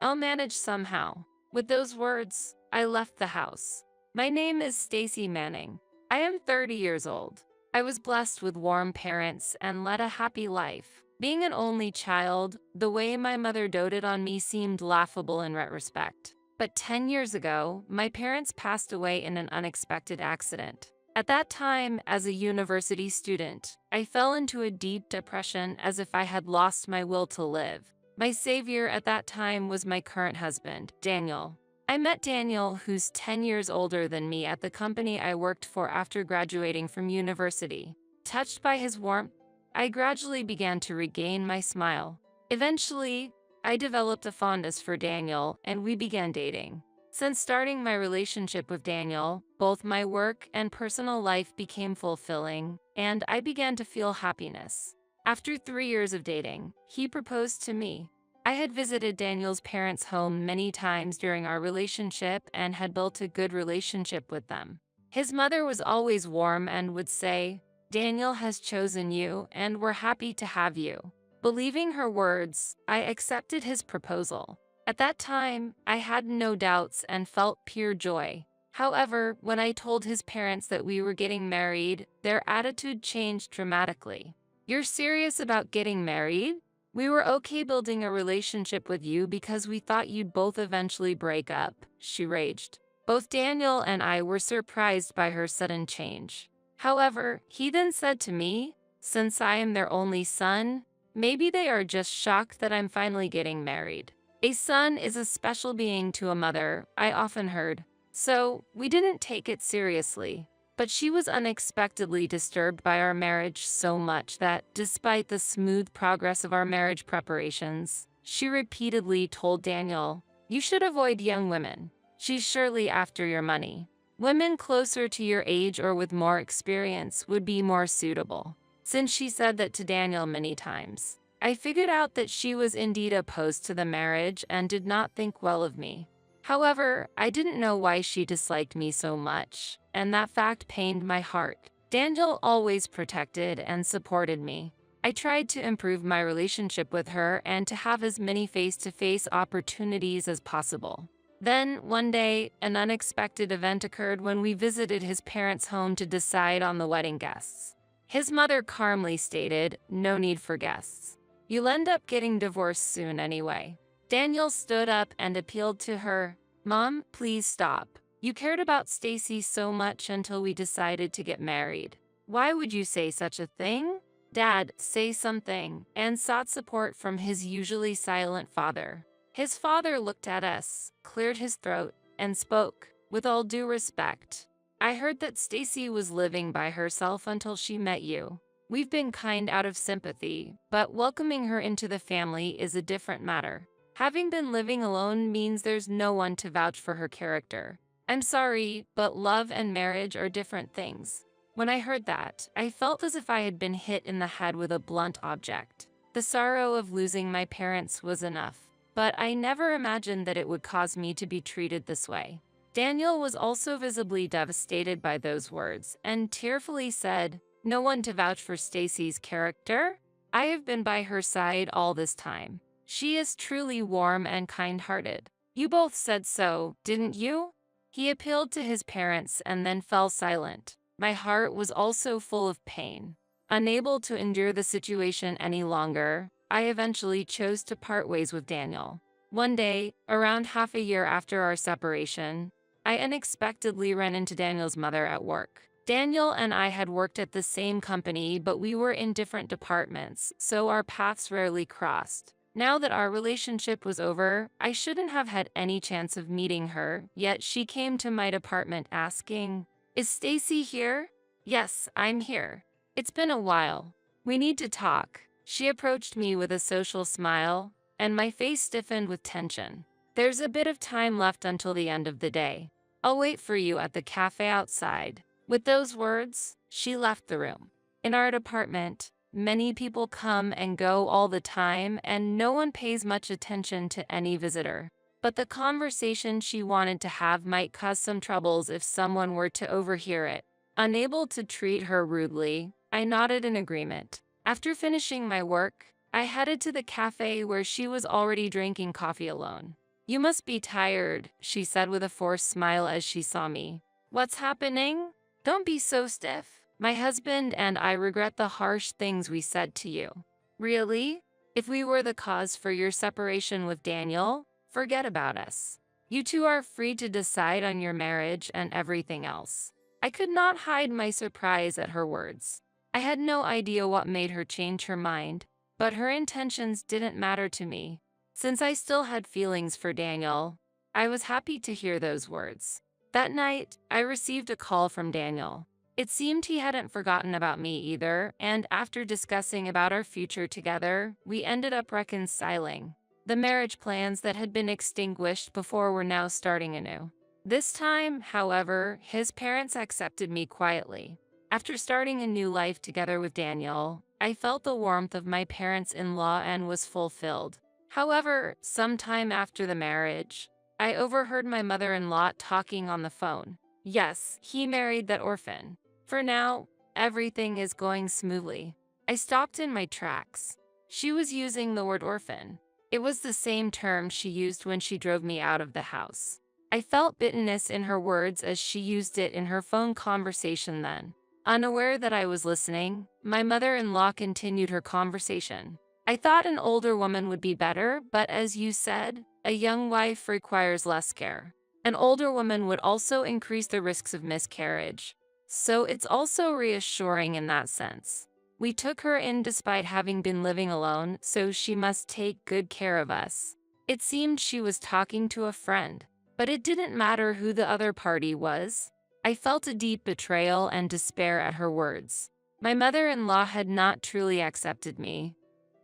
I'll manage somehow. With those words, I left the house. My name is Stacy Manning. I am 30 years old. I was blessed with warm parents and led a happy life. Being an only child, the way my mother doted on me seemed laughable in retrospect. But 10 years ago, my parents passed away in an unexpected accident. At that time, as a university student, I fell into a deep depression as if I had lost my will to live. My savior at that time was my current husband, Daniel. I met Daniel, who's 10 years older than me, at the company I worked for after graduating from university. Touched by his warmth, I gradually began to regain my smile. Eventually, I developed a fondness for Daniel and we began dating. Since starting my relationship with Daniel, both my work and personal life became fulfilling, and I began to feel happiness. After 3 years of dating, he proposed to me. I had visited Daniel's parents' home many times during our relationship and had built a good relationship with them. His mother was always warm and would say, Daniel has chosen you and we're happy to have you. Believing her words, I accepted his proposal. At that time, I had no doubts and felt pure joy. However, when I told his parents that we were getting married, their attitude changed dramatically. You're serious about getting married? We were okay building a relationship with you because we thought you'd both eventually break up, she raged. Both Daniel and I were surprised by her sudden change. However, he then said to me, since I am their only son, maybe they are just shocked that I'm finally getting married. A son is a special being to a mother, I often heard. So, we didn't take it seriously. But she was unexpectedly disturbed by our marriage so much that, despite the smooth progress of our marriage preparations, she repeatedly told Daniel, you should avoid young women. She's surely after your money. Women closer to your age or with more experience would be more suitable. Since she said that to Daniel many times, I figured out that she was indeed opposed to the marriage and did not think well of me. However, I didn't know why she disliked me so much, and that fact pained my heart. Daniel always protected and supported me. I tried to improve my relationship with her and to have as many face-to-face opportunities as possible. Then, one day, an unexpected event occurred when we visited his parents' home to decide on the wedding guests. His mother calmly stated, "No need for guests. You'll end up getting divorced soon anyway." Daniel stood up and appealed to her, "Mom, please stop. You cared about Stacy so much until we decided to get married. Why would you say such a thing?" Dad, say something, and sought support from his usually silent father. His father looked at us, cleared his throat, and spoke, "With all due respect, I heard that Stacy was living by herself until she met you. We've been kind out of sympathy, but welcoming her into the family is a different matter. Having been living alone means there's no one to vouch for her character. I'm sorry, but love and marriage are different things." When I heard that, I felt as if I had been hit in the head with a blunt object. The sorrow of losing my parents was enough, but I never imagined that it would cause me to be treated this way. Daniel was also visibly devastated by those words and tearfully said, "No one to vouch for Stacy's character? I have been by her side all this time. She is truly warm and kind-hearted. You both said so, didn't you?" He appealed to his parents and then fell silent. My heart was also full of pain. Unable to endure the situation any longer, I eventually chose to part ways with Daniel. One day, around half a year after our separation, I unexpectedly ran into Daniel's mother at work. Daniel and I had worked at the same company, but we were in different departments, so our paths rarely crossed. Now that our relationship was over, I shouldn't have had any chance of meeting her, yet she came to my department asking, "Is Stacy here?" "Yes, I'm here. It's been a while. We need to talk." She approached me with a social smile, and my face stiffened with tension. "There's a bit of time left until the end of the day. I'll wait for you at the cafe outside." With those words, she left the room. In our department, many people come and go all the time, and no one pays much attention to any visitor. But the conversation she wanted to have might cause some troubles if someone were to overhear it. Unable to treat her rudely, I nodded in agreement. After finishing my work, I headed to the cafe where she was already drinking coffee alone. "You must be tired," she said with a forced smile as she saw me. "What's happening? Don't be so stiff. My husband and I regret the harsh things we said to you." "Really? If we were the cause for your separation with Daniel, forget about us. You two are free to decide on your marriage and everything else." I could not hide my surprise at her words. I had no idea what made her change her mind, but her intentions didn't matter to me. Since I still had feelings for Daniel, I was happy to hear those words. That night, I received a call from Daniel. It seemed he hadn't forgotten about me either, and after discussing about our future together, we ended up reconciling. The marriage plans that had been extinguished before were now starting anew. This time, however, his parents accepted me quietly. After starting a new life together with Daniel, I felt the warmth of my parents-in-law and was fulfilled. However, sometime after the marriage, I overheard my mother-in-law talking on the phone. Yes, he married that orphan. For now, everything is going smoothly. I stopped in my tracks. She was using the word orphan. It was the same term she used when she drove me out of the house. I felt bitterness in her words as she used it in her phone conversation then. Unaware that I was listening, my mother-in-law continued her conversation. "I thought an older woman would be better, but as you said, a young wife requires less care. An older woman would also increase the risks of miscarriage. So it's also reassuring in that sense. We took her in despite having been living alone, so she must take good care of us." It seemed she was talking to a friend, but it didn't matter who the other party was. I felt a deep betrayal and despair at her words. My mother-in-law had not truly accepted me.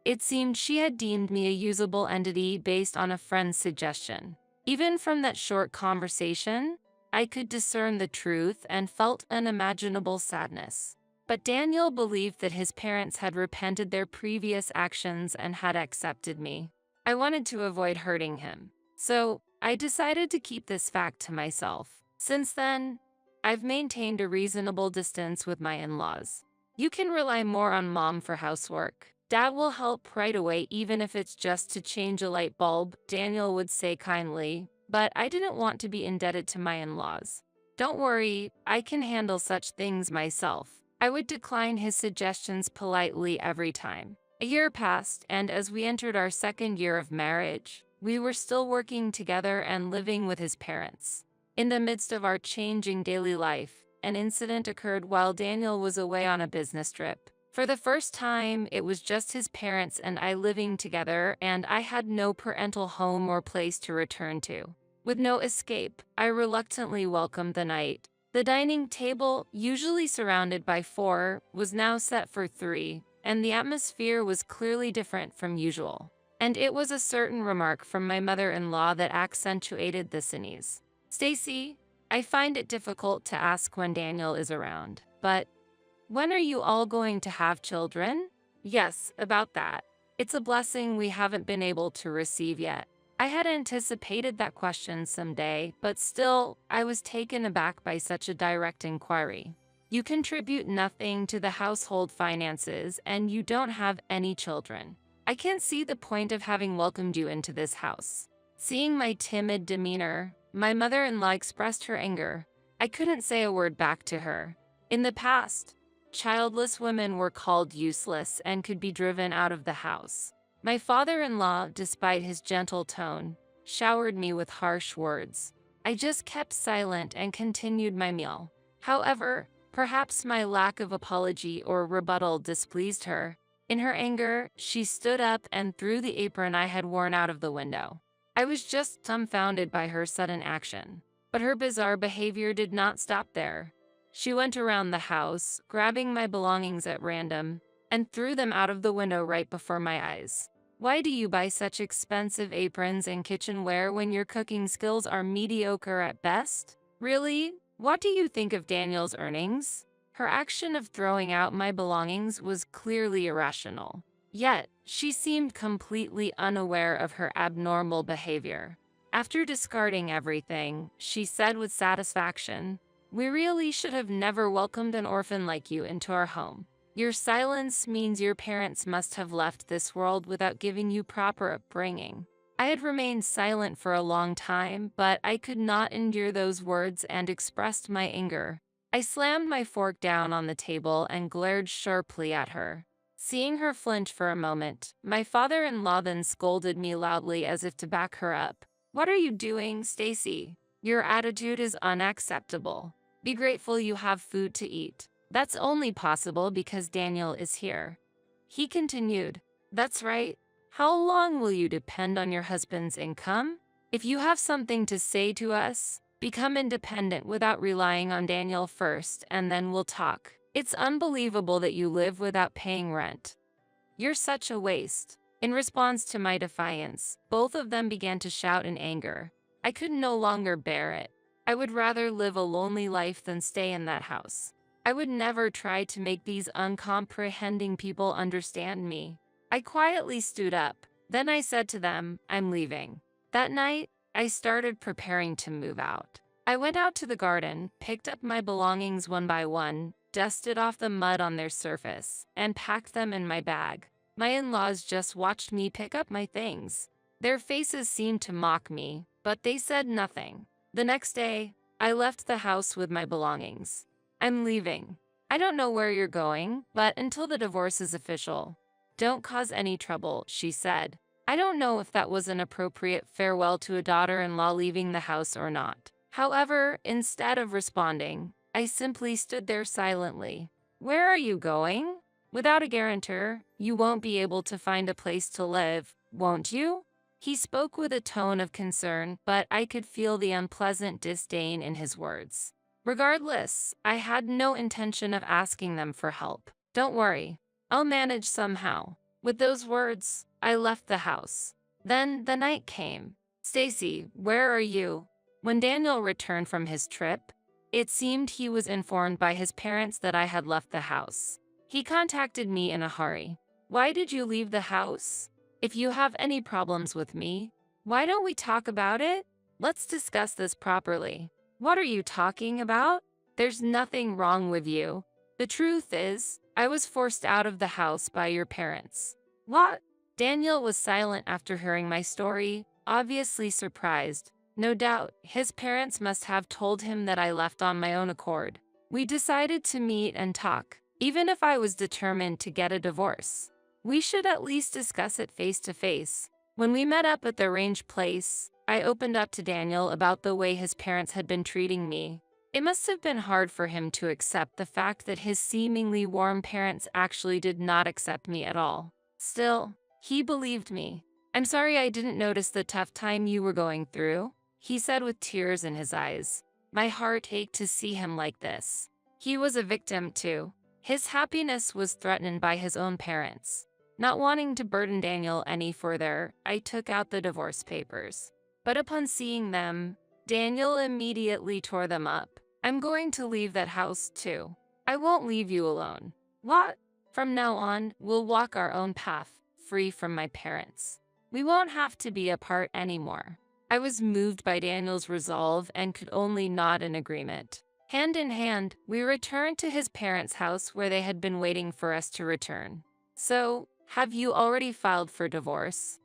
It seemed she had deemed me a usable entity based on a friend's suggestion. Even from that short conversation, I could discern the truth and felt unimaginable sadness. But Daniel believed that his parents had repented their previous actions and had accepted me. I wanted to avoid hurting him, so I decided to keep this fact to myself. Since then, I've maintained a reasonable distance with my in-laws. You can rely more on Mom for housework. Dad will help right away even if it's just to change a light bulb, Daniel would say kindly, but I didn't want to be indebted to my in-laws. Don't worry, I can handle such things myself. I would decline his suggestions politely every time. A year passed, and as we entered our second year of marriage, we were still working together and living with his parents. In the midst of our changing daily life, an incident occurred while Daniel was away on a business trip. For the first time, it was just his parents and I living together, and I had no parental home or place to return to. With no escape, I reluctantly welcomed the night. The dining table, usually surrounded by four, was now set for three, and the atmosphere was clearly different from usual. And it was a certain remark from my mother-in-law that accentuated this unease. "Stacy, I find it difficult to ask when Daniel is around, but when are you all going to have children?" "Yes, about that. It's a blessing we haven't been able to receive yet." I had anticipated that question someday, but still, I was taken aback by such a direct inquiry. "You contribute nothing to the household finances, and you don't have any children. I can't see the point of having welcomed you into this house." Seeing my timid demeanor, my mother-in-law expressed her anger. I couldn't say a word back to her. In the past, childless women were called useless and could be driven out of the house. My father-in-law, despite his gentle tone, showered me with harsh words. I just kept silent and continued my meal. However, perhaps my lack of apology or rebuttal displeased her. In her anger, she stood up and threw the apron I had worn out of the window. I was just dumbfounded by her sudden action. But her bizarre behavior did not stop there. She went around the house, grabbing my belongings at random, and threw them out of the window right before my eyes. "Why do you buy such expensive aprons and kitchenware when your cooking skills are mediocre at best? Really? What do you think of Daniel's earnings?" Her action of throwing out my belongings was clearly irrational. Yet, she seemed completely unaware of her abnormal behavior. After discarding everything, she said with satisfaction, "We really should have never welcomed an orphan like you into our home. Your silence means your parents must have left this world without giving you proper upbringing." I had remained silent for a long time, but I could not endure those words and expressed my anger. I slammed my fork down on the table and glared sharply at her. Seeing her flinch for a moment, my father-in-law then scolded me loudly as if to back her up. "What are you doing, Stacy? Your attitude is unacceptable. Be grateful you have food to eat. That's only possible because Daniel is here." He continued, "That's right. How long will you depend on your husband's income? If you have something to say to us, become independent without relying on Daniel first, and then we'll talk. It's unbelievable that you live without paying rent. You're such a waste." In response to my defiance, both of them began to shout in anger. I could no longer bear it. I would rather live a lonely life than stay in that house. I would never try to make these uncomprehending people understand me. I quietly stood up. Then I said to them, "I'm leaving." That night, I started preparing to move out. I went out to the garden, picked up my belongings one by one, dusted off the mud on their surface, and packed them in my bag. My in-laws just watched me pick up my things. Their faces seemed to mock me, but they said nothing. The next day, I left the house with my belongings. "I'm leaving. I don't know where you're going, but until the divorce is official, don't cause any trouble," she said. I don't know if that was an appropriate farewell to a daughter-in-law leaving the house or not. However, instead of responding, I simply stood there silently. "Where are you going? Without a guarantor, you won't be able to find a place to live, won't you?" He spoke with a tone of concern, but I could feel the unpleasant disdain in his words. Regardless, I had no intention of asking them for help. "Don't worry, I'll manage somehow." With those words, I left the house. Then the night came. "Stacy, where are you?" When Daniel returned from his trip, it seemed he was informed by his parents that I had left the house. He contacted me in a hurry. "Why did you leave the house? If you have any problems with me, why don't we talk about it? Let's discuss this properly." "What are you talking about? There's nothing wrong with you. The truth is, I was forced out of the house by your parents." "What?" Daniel was silent after hearing my story, obviously surprised. No doubt, his parents must have told him that I left on my own accord. We decided to meet and talk, even if I was determined to get a divorce. We should at least discuss it face to face. When we met up at the arranged place, I opened up to Daniel about the way his parents had been treating me. It must have been hard for him to accept the fact that his seemingly warm parents actually did not accept me at all. Still, he believed me. "I'm sorry I didn't notice the tough time you were going through," he said with tears in his eyes. My heart ached to see him like this. He was a victim too. His happiness was threatened by his own parents. Not wanting to burden Daniel any further, I took out the divorce papers. But upon seeing them, Daniel immediately tore them up. "I'm going to leave that house too. I won't leave you alone." "What? From now on, we'll walk our own path, free from my parents. We won't have to be apart anymore." I was moved by Daniel's resolve and could only nod in agreement. Hand in hand, we returned to his parents' house where they had been waiting for us to return. "So, have you already filed for divorce?"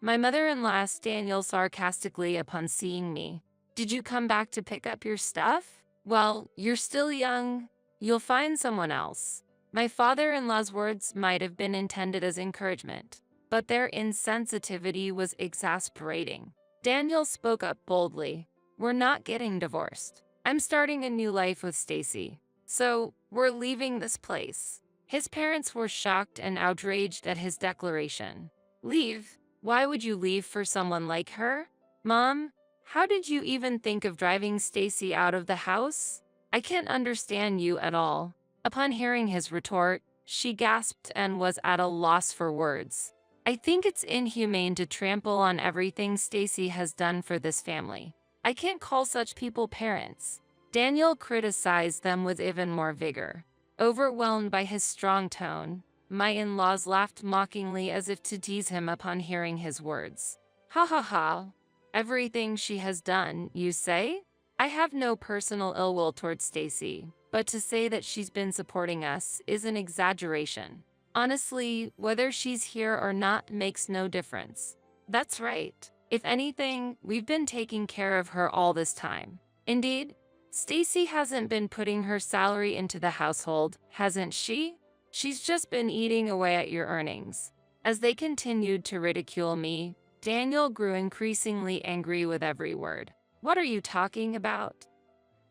My mother-in-law asked Daniel sarcastically upon seeing me. "Did you come back to pick up your stuff? Well, you're still young. You'll find someone else." My father-in-law's words might have been intended as encouragement, but their insensitivity was exasperating. Daniel spoke up boldly. "We're not getting divorced. I'm starting a new life with Stacy. So, we're leaving this place." His parents were shocked and outraged at his declaration. "Leave? Why would you leave for someone like her? Mom, how did you even think of driving Stacy out of the house? I can't understand you at all." Upon hearing his retort, she gasped and was at a loss for words. "I think it's inhumane to trample on everything Stacy has done for this family. I can't call such people parents." Daniel criticized them with even more vigor. Overwhelmed by his strong tone, my in-laws laughed mockingly as if to tease him upon hearing his words. "Ha ha ha. Everything she has done, you say? I have no personal ill will towards Stacy, but to say that she's been supporting us is an exaggeration. Honestly, whether she's here or not makes no difference. That's right. If anything, we've been taking care of her all this time. Indeed, Stacy hasn't been putting her salary into the household, hasn't she? She's just been eating away at your earnings." As they continued to ridicule me, Daniel grew increasingly angry with every word. "What are you talking about?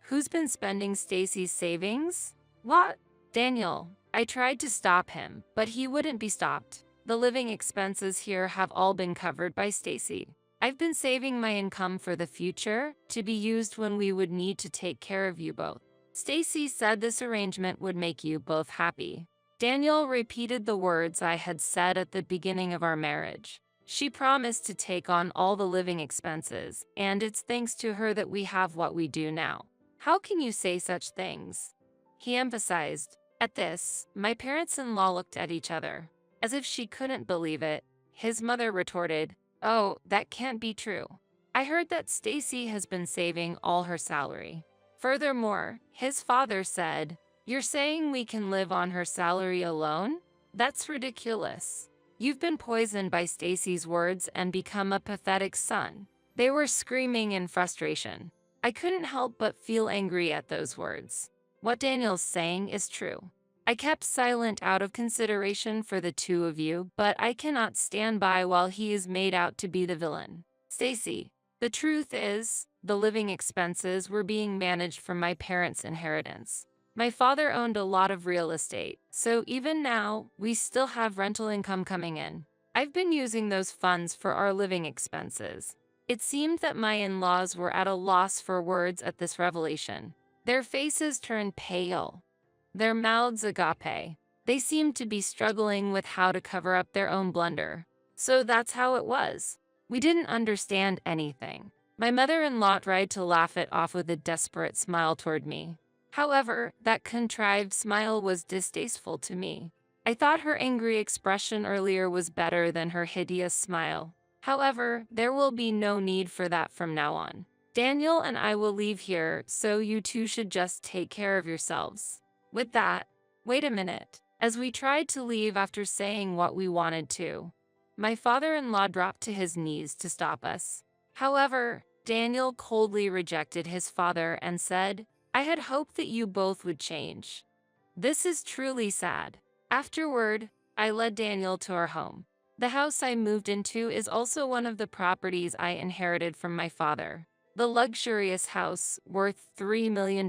Who's been spending Stacy's savings? What?" "Daniel." I tried to stop him, but he wouldn't be stopped. "The living expenses here have all been covered by Stacy. I've been saving my income for the future, to be used when we would need to take care of you both. Stacy said this arrangement would make you both happy." Daniel repeated the words I had said at the beginning of our marriage. "She promised to take on all the living expenses, and it's thanks to her that we have what we do now. How can you say such things?" he emphasized. At this, my parents-in-law looked at each other. As if she couldn't believe it, his mother retorted, "Oh, that can't be true. I heard that Stacy has been saving all her salary." Furthermore, his father said, "You're saying we can live on her salary alone? That's ridiculous. You've been poisoned by Stacy's words and become a pathetic son." They were screaming in frustration. I couldn't help but feel angry at those words. What Daniel's saying is true. I kept silent out of consideration for the two of you, but I cannot stand by while he is made out to be the villain. "Stacy, the truth is, the living expenses were being managed from my parents' inheritance. My father owned a lot of real estate, so even now, we still have rental income coming in. I've been using those funds for our living expenses." It seemed that my in-laws were at a loss for words at this revelation. Their faces turned pale, their mouths agape. They seemed to be struggling with how to cover up their own blunder. "So that's how it was. We didn't understand anything." My mother-in-law tried to laugh it off with a desperate smile toward me. However, that contrived smile was distasteful to me. I thought her angry expression earlier was better than her hideous smile. However, there will be no need for that from now on. Daniel and I will leave here, so you two should just take care of yourselves. With that, wait a minute. As we tried to leave after saying what we wanted to, my father-in-law dropped to his knees to stop us. However, Daniel coldly rejected his father and said, "I had hoped that you both would change. This is truly sad." Afterward, I led Daniel to our home. The house I moved into is also one of the properties I inherited from my father. The luxurious house, worth $3 million,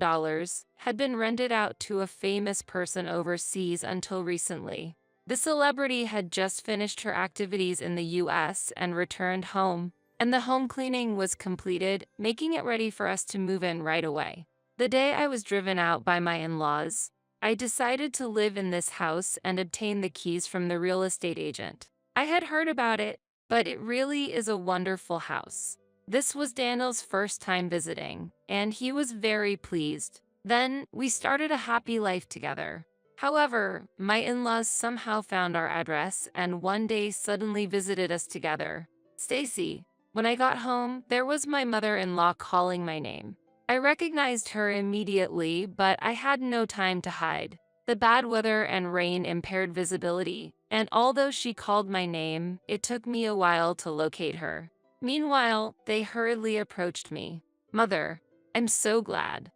had been rented out to a famous person overseas until recently. The celebrity had just finished her activities in the US and returned home, and the home cleaning was completed, making it ready for us to move in right away. The day I was driven out by my in-laws, I decided to live in this house and obtain the keys from the real estate agent. I had heard about it, but it really is a wonderful house. This was Daniel's first time visiting, and he was very pleased. Then, we started a happy life together. However, my in-laws somehow found our address and one day suddenly visited us together. "Stacy." When I got home, there was my mother-in-law calling my name. I recognized her immediately, but I had no time to hide. The bad weather and rain impaired visibility, and although she called my name, it took me a while to locate her. Meanwhile, they hurriedly approached me. "Mother, I'm so glad."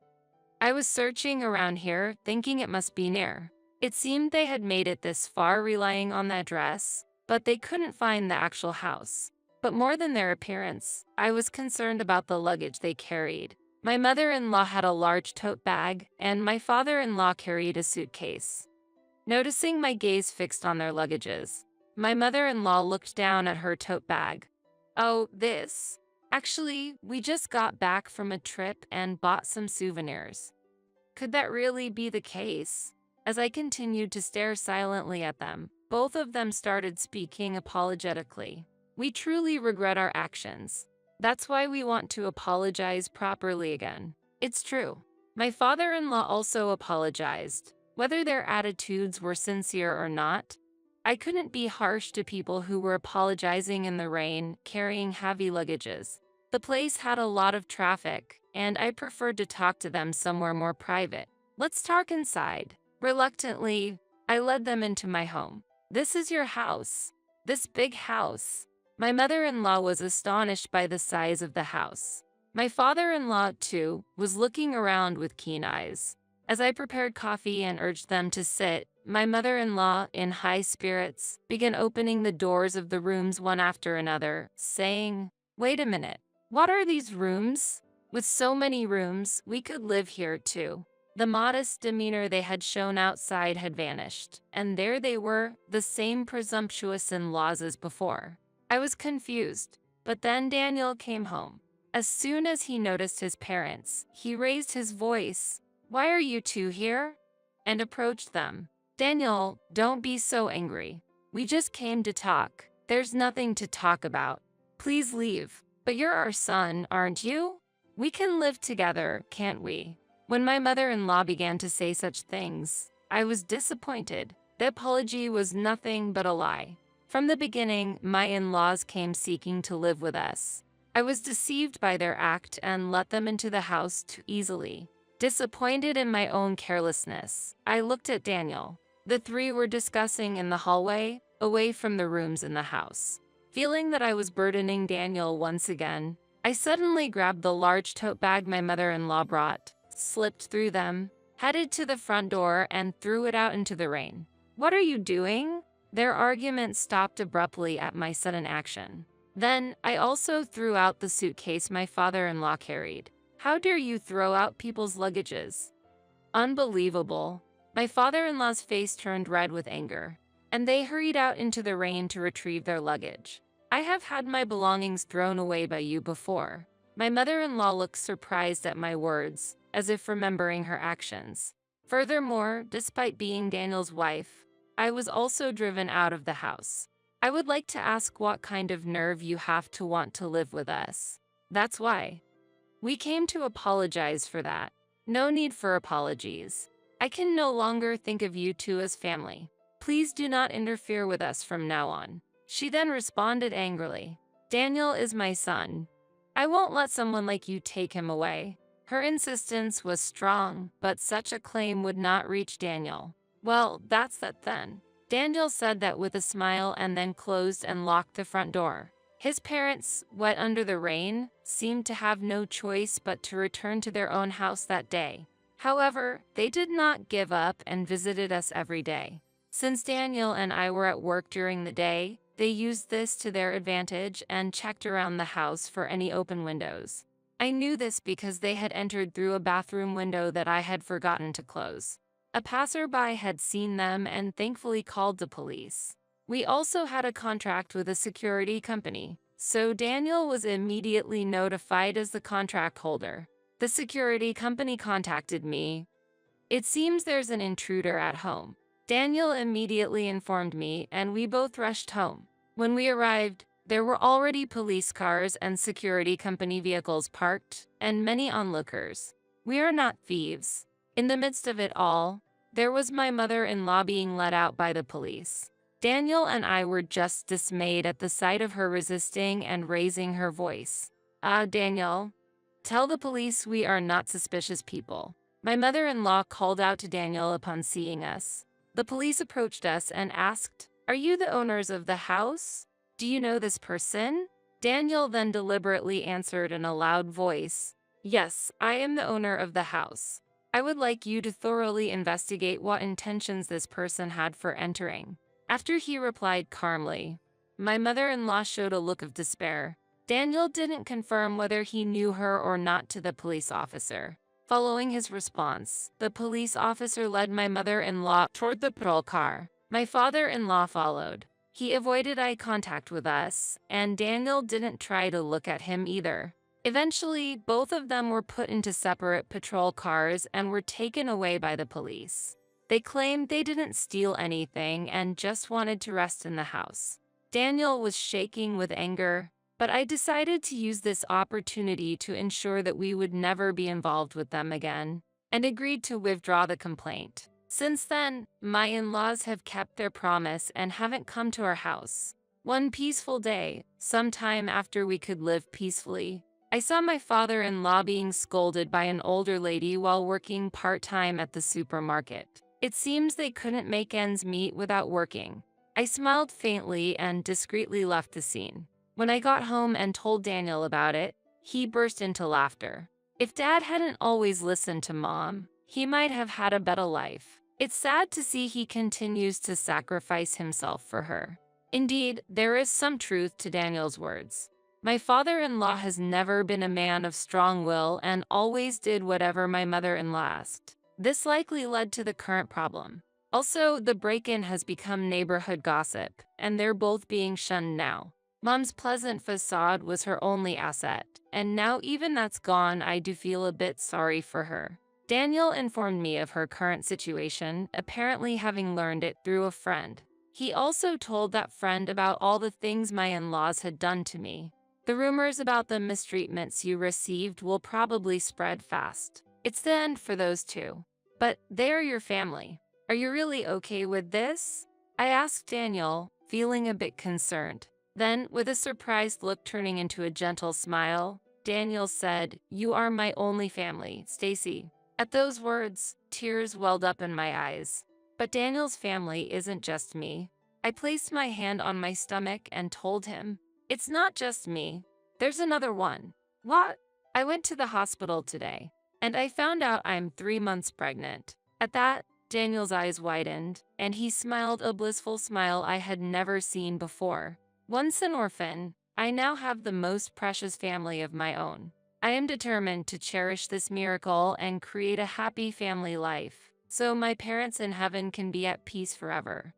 I was searching around here, thinking it must be near. It seemed they had made it this far relying on the address, but they couldn't find the actual house. But more than their appearance, I was concerned about the luggage they carried. My mother-in-law had a large tote bag, and my father-in-law carried a suitcase. Noticing my gaze fixed on their luggages, my mother-in-law looked down at her tote bag. "Oh, this. Actually, we just got back from a trip and bought some souvenirs." Could that really be the case? As I continued to stare silently at them, both of them started speaking apologetically. "We truly regret our actions. That's why we want to apologize properly again." It's true. My father-in-law also apologized. Whether their attitudes were sincere or not, I couldn't be harsh to people who were apologizing in the rain, carrying heavy luggages. The place had a lot of traffic, and I preferred to talk to them somewhere more private. "Let's talk inside." Reluctantly, I led them into my home. "This is your house. This big house." My mother-in-law was astonished by the size of the house. My father-in-law, too, was looking around with keen eyes. As I prepared coffee and urged them to sit, my mother-in-law, in high spirits, began opening the doors of the rooms one after another, saying, "Wait a minute. What are these rooms? With so many rooms, we could live here too." The modest demeanor they had shown outside had vanished, and there they were, the same presumptuous in-laws as before. I was confused, but then Daniel came home. As soon as he noticed his parents, he raised his voice. "Why are you two here?" and approached them. "Daniel, don't be so angry. We just came to talk. There's nothing to talk about. Please leave." "But you're our son, aren't you? We can live together, can't we?" When my mother-in-law began to say such things, I was disappointed. The apology was nothing but a lie. From the beginning, my in-laws came seeking to live with us. I was deceived by their act and let them into the house too easily. Disappointed in my own carelessness, I looked at Daniel. The three were discussing in the hallway, away from the rooms in the house. Feeling that I was burdening Daniel once again, I suddenly grabbed the large tote bag my mother-in-law brought, slipped through them, headed to the front door, and threw it out into the rain. "What are you doing?" Their argument stopped abruptly at my sudden action. Then, I also threw out the suitcase my father-in-law carried. "How dare you throw out people's luggages?" Unbelievable. My father-in-law's face turned red with anger, and they hurried out into the rain to retrieve their luggage. "I have had my belongings thrown away by you before." My mother-in-law looked surprised at my words, as if remembering her actions. Furthermore, despite being Daniel's wife, I was also driven out of the house. "I would like to ask what kind of nerve you have to want to live with us." "That's why. We came to apologize for that." "No need for apologies. I can no longer think of you two as family. Please do not interfere with us from now on." She then responded angrily. "Daniel is my son. I won't let someone like you take him away." Her insistence was strong, but such a claim would not reach Daniel. "Well, that's that then." Daniel said that with a smile and then closed and locked the front door. His parents, wet under the rain, seemed to have no choice but to return to their own house that day. However, they did not give up and visited us every day. Since Daniel and I were at work during the day, they used this to their advantage and checked around the house for any open windows. I knew this because they had entered through a bathroom window that I had forgotten to close. A passerby had seen them and thankfully called the police. We also had a contract with a security company, so Daniel was immediately notified as the contract holder. The security company contacted me. It seems there's an intruder at home. Daniel immediately informed me, and we both rushed home. When we arrived, there were already police cars and security company vehicles parked, and many onlookers. We are not thieves. In the midst of it all, there was my mother-in-law being let out by the police. Daniel and I were just dismayed at the sight of her resisting and raising her voice. Daniel, tell the police we are not suspicious people. My mother-in-law called out to Daniel upon seeing us. The police approached us and asked, "Are you the owners of the house? Do you know this person?" Daniel then deliberately answered in a loud voice, "Yes, I am the owner of the house. I would like you to thoroughly investigate what intentions this person had for entering." After he replied calmly, my mother-in-law showed a look of despair. Daniel didn't confirm whether he knew her or not to the police officer. Following his response, the police officer led my mother-in-law toward the patrol car. My father-in-law followed. He avoided eye contact with us, and Daniel didn't try to look at him either. Eventually, both of them were put into separate patrol cars and were taken away by the police. They claimed they didn't steal anything and just wanted to rest in the house. Daniel was shaking with anger, but I decided to use this opportunity to ensure that we would never be involved with them again, and agreed to withdraw the complaint. Since then, my in-laws have kept their promise and haven't come to our house. One peaceful day, sometime after we could live peacefully, I saw my father-in-law being scolded by an older lady while working part-time at the supermarket. It seems they couldn't make ends meet without working. I smiled faintly and discreetly left the scene. When I got home and told Daniel about it, he burst into laughter. If Dad hadn't always listened to Mom, he might have had a better life. It's sad to see he continues to sacrifice himself for her. Indeed, there is some truth to Daniel's words. My father-in-law has never been a man of strong will and always did whatever my mother-in-law asked. This likely led to the current problem. Also, the break-in has become neighborhood gossip, and they're both being shunned now. Mom's pleasant facade was her only asset, and now even that's gone, I do feel a bit sorry for her. Daniel informed me of her current situation, apparently having learned it through a friend. He also told that friend about all the things my in-laws had done to me. The rumors about the mistreatments you received will probably spread fast. It's the end for those two. But they're your family. Are you really okay with this? I asked Daniel, feeling a bit concerned. Then, with a surprised look turning into a gentle smile, Daniel said, "You are my only family, Stacy." At those words, tears welled up in my eyes. But Daniel's family isn't just me. I placed my hand on my stomach and told him, "It's not just me. There's another one." "What?" "I went to the hospital today, and I found out I'm 3 months pregnant." At that, Daniel's eyes widened, and he smiled a blissful smile I had never seen before. Once an orphan, I now have the most precious family of my own. I am determined to cherish this miracle and create a happy family life, so my parents in heaven can be at peace forever.